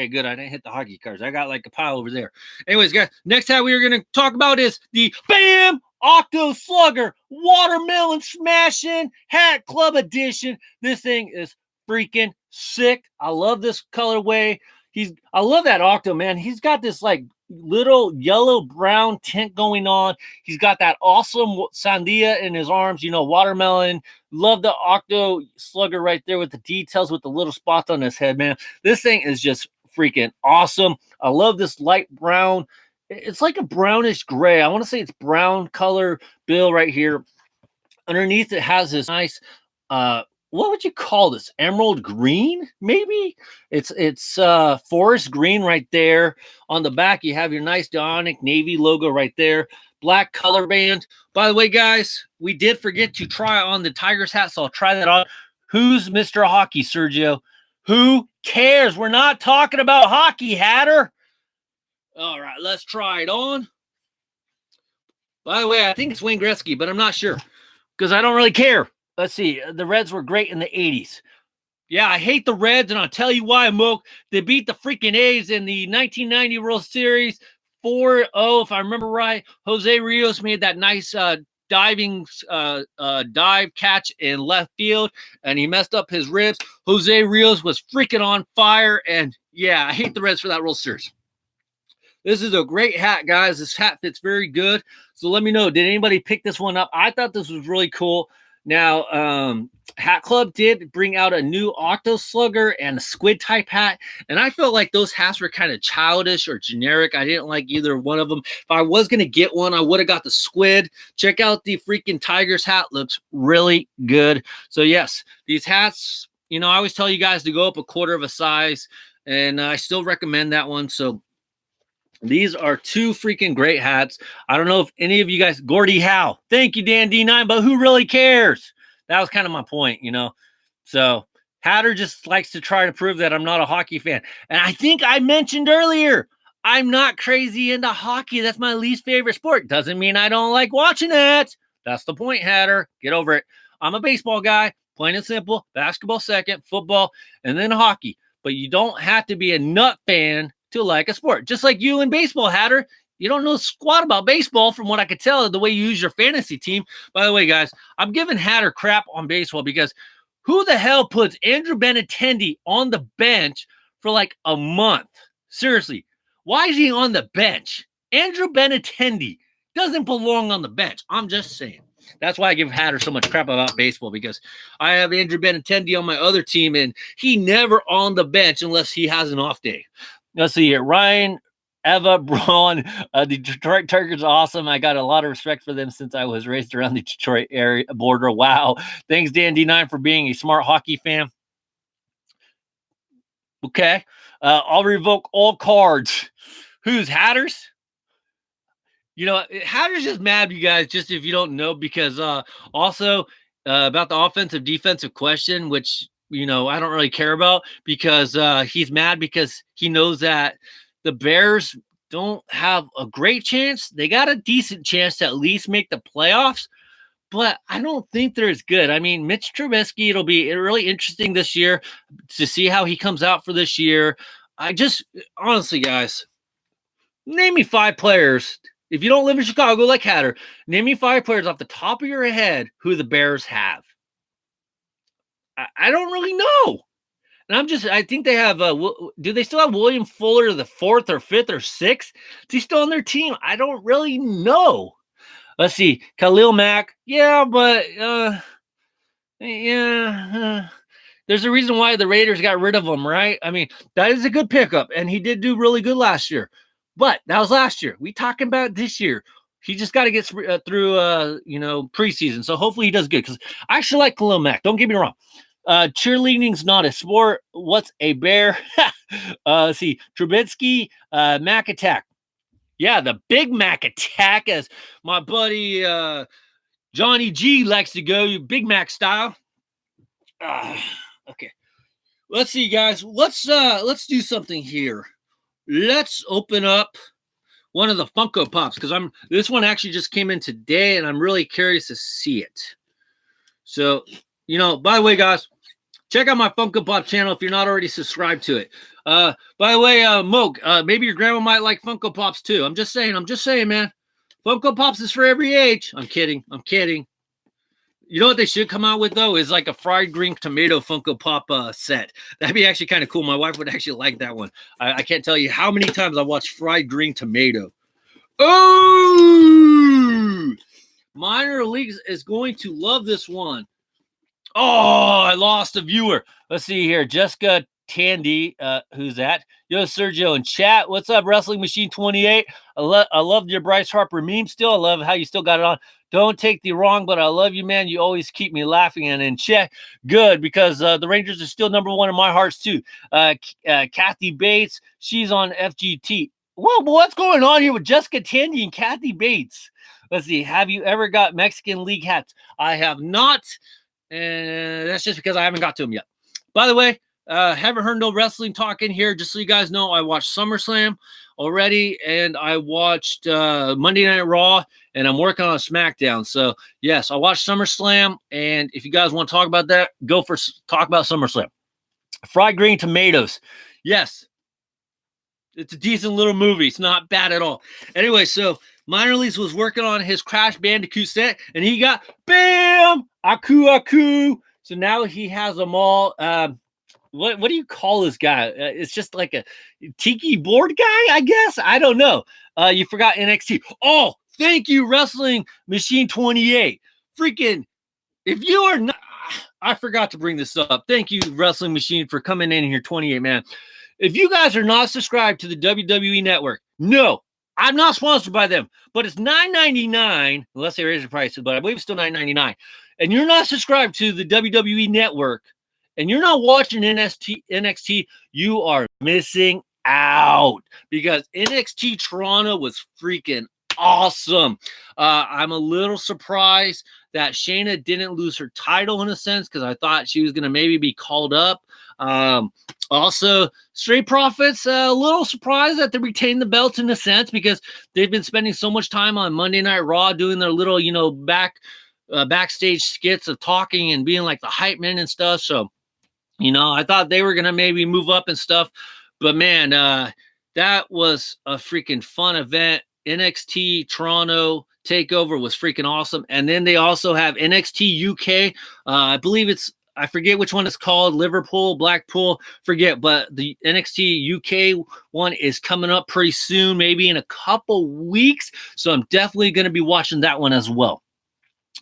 good. I didn't hit the hockey cards. I got a pile over there. Anyways, guys, next hat we are going to talk about is the BAM! Octo Slugger Watermelon Smashing Hat Club Edition. This thing is freaking sick. I love this colorway. I love that Octo, man. He's got this little yellow brown tint going on. He's got that awesome sandia in his arms, watermelon. Love the Octo Slugger right there with the details with the little spots on his head, man. This thing is just freaking awesome. I love this light brown. It's like a brownish gray. I want to say it's brown color bill right here. Underneath it has this nice what would you call this? Emerald green, maybe? It's forest green right there. On the back, you have your nice Dionic Navy logo right there. Black color band. By the way, guys, we did forget to try on the Tigers hat, so I'll try that on. Who's Mr. Hockey, Sergio? Who cares? We're not talking about hockey, Hatter. All right, let's try it on. By the way, I think it's Wayne Gretzky, but I'm not sure because I don't really care. Let's see. The Reds were great in the 80s. Yeah, I hate the Reds, and I'll tell you why, Moke. They beat the freaking A's in the 1990 World Series 4-0, if I remember right. Jose Rios made that nice diving dive catch in left field, and he messed up his ribs. Jose Rios was freaking on fire, and yeah, I hate the Reds for that World Series. This is a great hat, guys. This hat fits very good. So let me know, did anybody pick this one up? I thought this was really cool. Now, Hat Club did bring out a new Octo Slugger and a squid type hat, and I felt like those hats were kind of childish or generic. I didn't like either one of them. If I was going to get one, I would have got the squid. Check out the freaking Tigers hat. Looks really good. So, yes, these hats, I always tell you guys to go up a quarter of a size, and I still recommend that one. So, these are two freaking great hats. I don't know if any of you guys, Gordie Howe. Thank you, Dan D9, but who really cares? That was kind of my point, So Hatter just likes to try to prove that I'm not a hockey fan. And I think I mentioned earlier, I'm not crazy into hockey. That's my least favorite sport. Doesn't mean I don't like watching it. That's the point, Hatter. Get over it. I'm a baseball guy, plain and simple. Basketball second, football, and then hockey. But you don't have to be a nut fan to like a sport. Just like you in baseball, Hatter. You don't know squat about baseball from what I could tell the way you use your fantasy team. By the way, guys, I'm giving Hatter crap on baseball because who the hell puts Andrew Benintendi on the bench for a month? Seriously, why is he on the bench? Andrew Benintendi doesn't belong on the bench. I'm just saying. That's why I give Hatter so much crap about baseball, because I have Andrew Benintendi on my other team, and he never on the bench unless he has an off day. Let's see here. Ryan Eva Braun, the Detroit Tigers are awesome. I got a lot of respect for them since I was raised around the Detroit area border. Wow. Thanks, Dan D9, for being a smart hockey fan. Okay. I'll revoke all cards. Who's Hatters? You know, Hatter's just mad, you guys, just if you don't know, because also about the offensive defensive question, which, you know, I don't really care about, because he's mad because he knows that the Bears don't have a great chance. They got a decent chance to at least make the playoffs, but I don't think they're as good. I mean, Mitch Trubisky, it'll be really interesting this year to see how he comes out for this year. I just, honestly, guys, name me 5 players. If you don't live in Chicago like Hatter, name me 5 players off the top of your head who the Bears have. I don't really know. And I think they have, do they still have William Fuller the 4th or 5th or 6th? Is he still on their team? I don't really know. Let's see. Khalil Mack. Yeah, but, there's a reason why the Raiders got rid of him, right? I mean, that is a good pickup, and he did do really good last year. But that was last year. We talking about this year. He just got to get through, preseason. So hopefully he does good, because I actually like Khalil Mack. Don't get me wrong. Cheerleading's not a sport. What's a bear? Let's see. Trubisky, Mac Attack. Yeah, the Big Mac Attack, as my buddy Johnny G likes to go, Big Mac style. Okay. Let's see, guys. Let's do something here. Let's open up one of the Funko Pops, because this one actually just came in today, and I'm really curious to see it. So, by the way, guys, check out my Funko Pop channel if you're not already subscribed to it. By the way, Moke, maybe your grandma might like Funko Pops too. I'm just saying, man. Funko Pops is for every age. I'm kidding. You know what they should come out with, though, is like a fried green tomato Funko Pop set. That'd be actually kind of cool. My wife would actually like that one. I can't tell you how many times I watched fried green tomato. Oh! Minor Leagues is going to love this one. Oh, I lost a viewer. Let's see here. Jessica Tandy, who's that? Yo, Sergio in chat. What's up, Wrestling Machine 28? I love your Bryce Harper meme still. I love how you still got it on. Don't take the wrong, but I love you, man. You always keep me laughing and in check. Good, because the Rangers are still number 1 in my hearts, too. Kathy Bates, she's on FGT. Whoa, what's going on here with Jessica Tandy and Kathy Bates? Let's see. Have you ever got Mexican League hats? I have not. And that's just because I haven't got to them yet. By the way, haven't heard no wrestling talk in here. Just so you guys know, I watched SummerSlam already, and I watched Monday Night Raw, and I'm working on SmackDown. So, yes, I watched SummerSlam, and if you guys want to talk about that, talk about SummerSlam. Fried green tomatoes. Yes, it's a decent little movie. It's not bad at all. Anyway, so Minor Leagues was working on his Crash Bandicoot set, and he got, bam, Aku. So now he has them all. What do you call this guy? It's just like a tiki board guy, I guess. I don't know. You forgot NXT. Oh, thank you, Wrestling Machine 28. Freaking, if you are not, I forgot to bring this up. Thank you, Wrestling Machine, for coming in here, 28, man. If you guys are not subscribed to the WWE Network, no, I'm not sponsored by them, but it's $9.99, unless they raise the prices, but I believe it's still $9.99. And you're not subscribed to the WWE Network, and you're not watching NXT, you are missing out, because NXT Toronto was freaking awesome. I'm a little surprised that Shayna didn't lose her title in a sense, because I thought she was going to maybe be called up. Also, Street Profits, a little surprised that they retained the belts in a sense, because they've been spending so much time on Monday Night Raw doing their little, backstage skits of talking and being like the hype men and stuff. So, I thought they were going to maybe move up and stuff, but man, that was a freaking fun event. NXT Toronto Takeover was freaking awesome. And then they also have NXT UK. I believe I forget which one it's called, Liverpool, Blackpool, forget, but the NXT UK one is coming up pretty soon, maybe in a couple weeks. So I'm definitely going to be watching that one as well.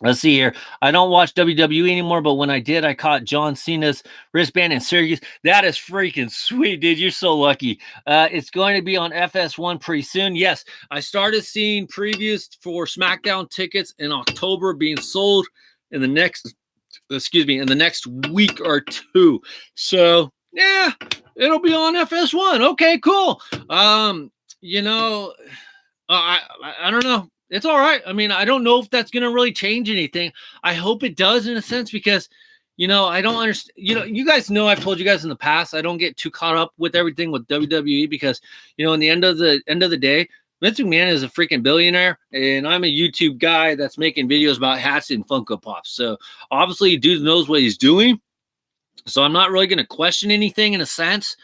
Let's see here. I don't watch WWE anymore, but when I did, I caught John Cena's wristband in Syracuse. That is freaking sweet, dude. You're so lucky. It's going to be on FS1 pretty soon. Yes, I started seeing previews for SmackDown tickets in October being sold in the next, in the next week or two. So yeah, it'll be on FS1. Okay, cool. You know, I don't know. It's all right. I mean, I don't know if that's going to really change anything. I hope it does in a sense because, I don't understand. You guys know I've told you guys in the past I don't get too caught up with everything with WWE because, in the end of the day, Vince McMahon is a freaking billionaire, and I'm a YouTube guy that's making videos about hats and Funko Pops. So obviously, dude knows what he's doing. So I'm not really going to question anything in a sense.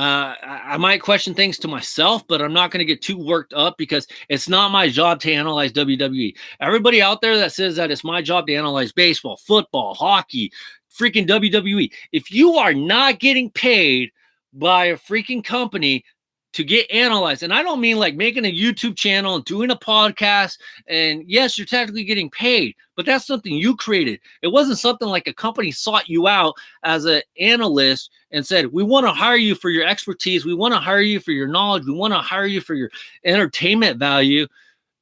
I might question things to myself, but I'm not going to get too worked up because it's not my job to analyze WWE. Everybody out there that says that it's my job to analyze baseball, football, hockey, freaking WWE. If you are not getting paid by a freaking company to get analyzed, and I don't mean like making a YouTube channel and doing a podcast, and yes, you're technically getting paid, but that's something you created. It wasn't something like a company sought you out as an analyst and said, we want to hire you for your expertise. We want to hire you for your knowledge. We want to hire you for your entertainment value.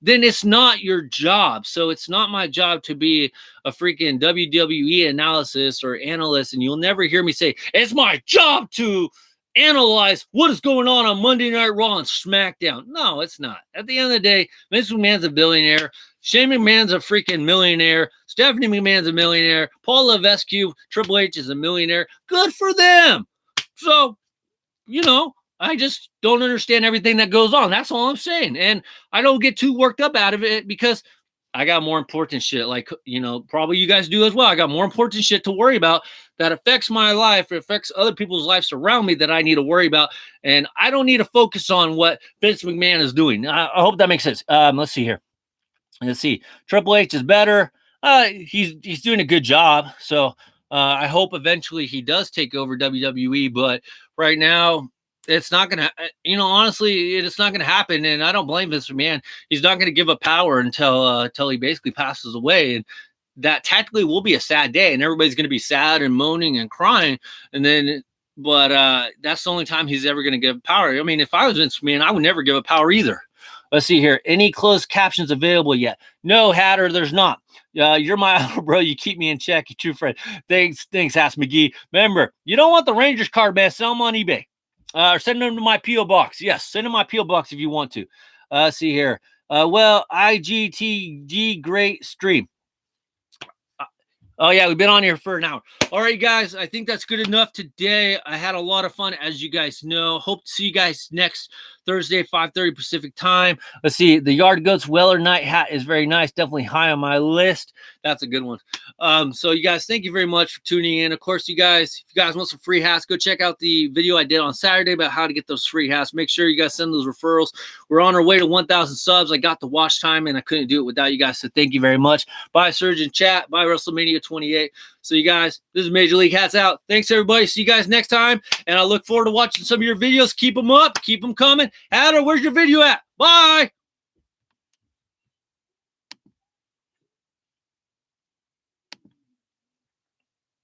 Then it's not your job. So it's not my job to be a freaking WWE analysis or analyst. And you'll never hear me say, it's my job to analyze what is going on Monday Night Raw and SmackDown. No, it's not. At the end of the day, Vince McMahon's a billionaire. Shane McMahon's a freaking millionaire. Stephanie McMahon's a millionaire. Paul Levesque, Triple H is a millionaire. Good for them. So, I just don't understand everything that goes on. That's all I'm saying. And I don't get too worked up out of it because I got more important shit. Like, probably you guys do as well. I got more important shit to worry about that affects my life. It affects other people's lives around me that I need to worry about. And I don't need to focus on what Vince McMahon is doing. I hope that makes sense. Let's see here. Let's see. Triple H is better. He's doing a good job. So I hope eventually he does take over WWE. But right now, it's not going to, honestly, it's not going to happen. And I don't blame Vince McMahon. He's not going to give up power until he basically passes away. And that technically will be a sad day. And everybody's going to be sad and moaning and crying. But that's the only time he's ever going to give power. I mean, if I was Vince McMahon, I would never give up power either. Let's see here. Any closed captions available yet? No, Hatter, there's not. You're my idol, bro. You keep me in check. You true friend. Thanks, Hatz McGee. Remember, you don't want the Rangers card, man. Sell them on eBay. Or send them to my P.O. box. Yes, send them my P.O. box if you want to. See here. IGTG, great stream. Oh, yeah, we've been on here for an hour. All right, guys, I think that's good enough today. I had a lot of fun, as you guys know. Hope to see you guys next Thursday, 5:30 Pacific time. Let's see. The Yard Goats Weller Night hat is very nice. Definitely high on my list. That's a good one. So, you guys, thank you very much for tuning in. Of course, if you guys want some free hats, go check out the video I did on Saturday about how to get those free hats. Make sure you guys send those referrals. We're on our way to 1,000 subs. I got the watch time, and I couldn't do it without you guys. So, thank you very much. Bye, Surgeon Chat. Bye, WrestleMania 28. So, you guys, this is Major League Hats out. Thanks, everybody. See you guys next time. And I look forward to watching some of your videos. Keep them up. Keep them coming. Hatter, where's your video at? Bye.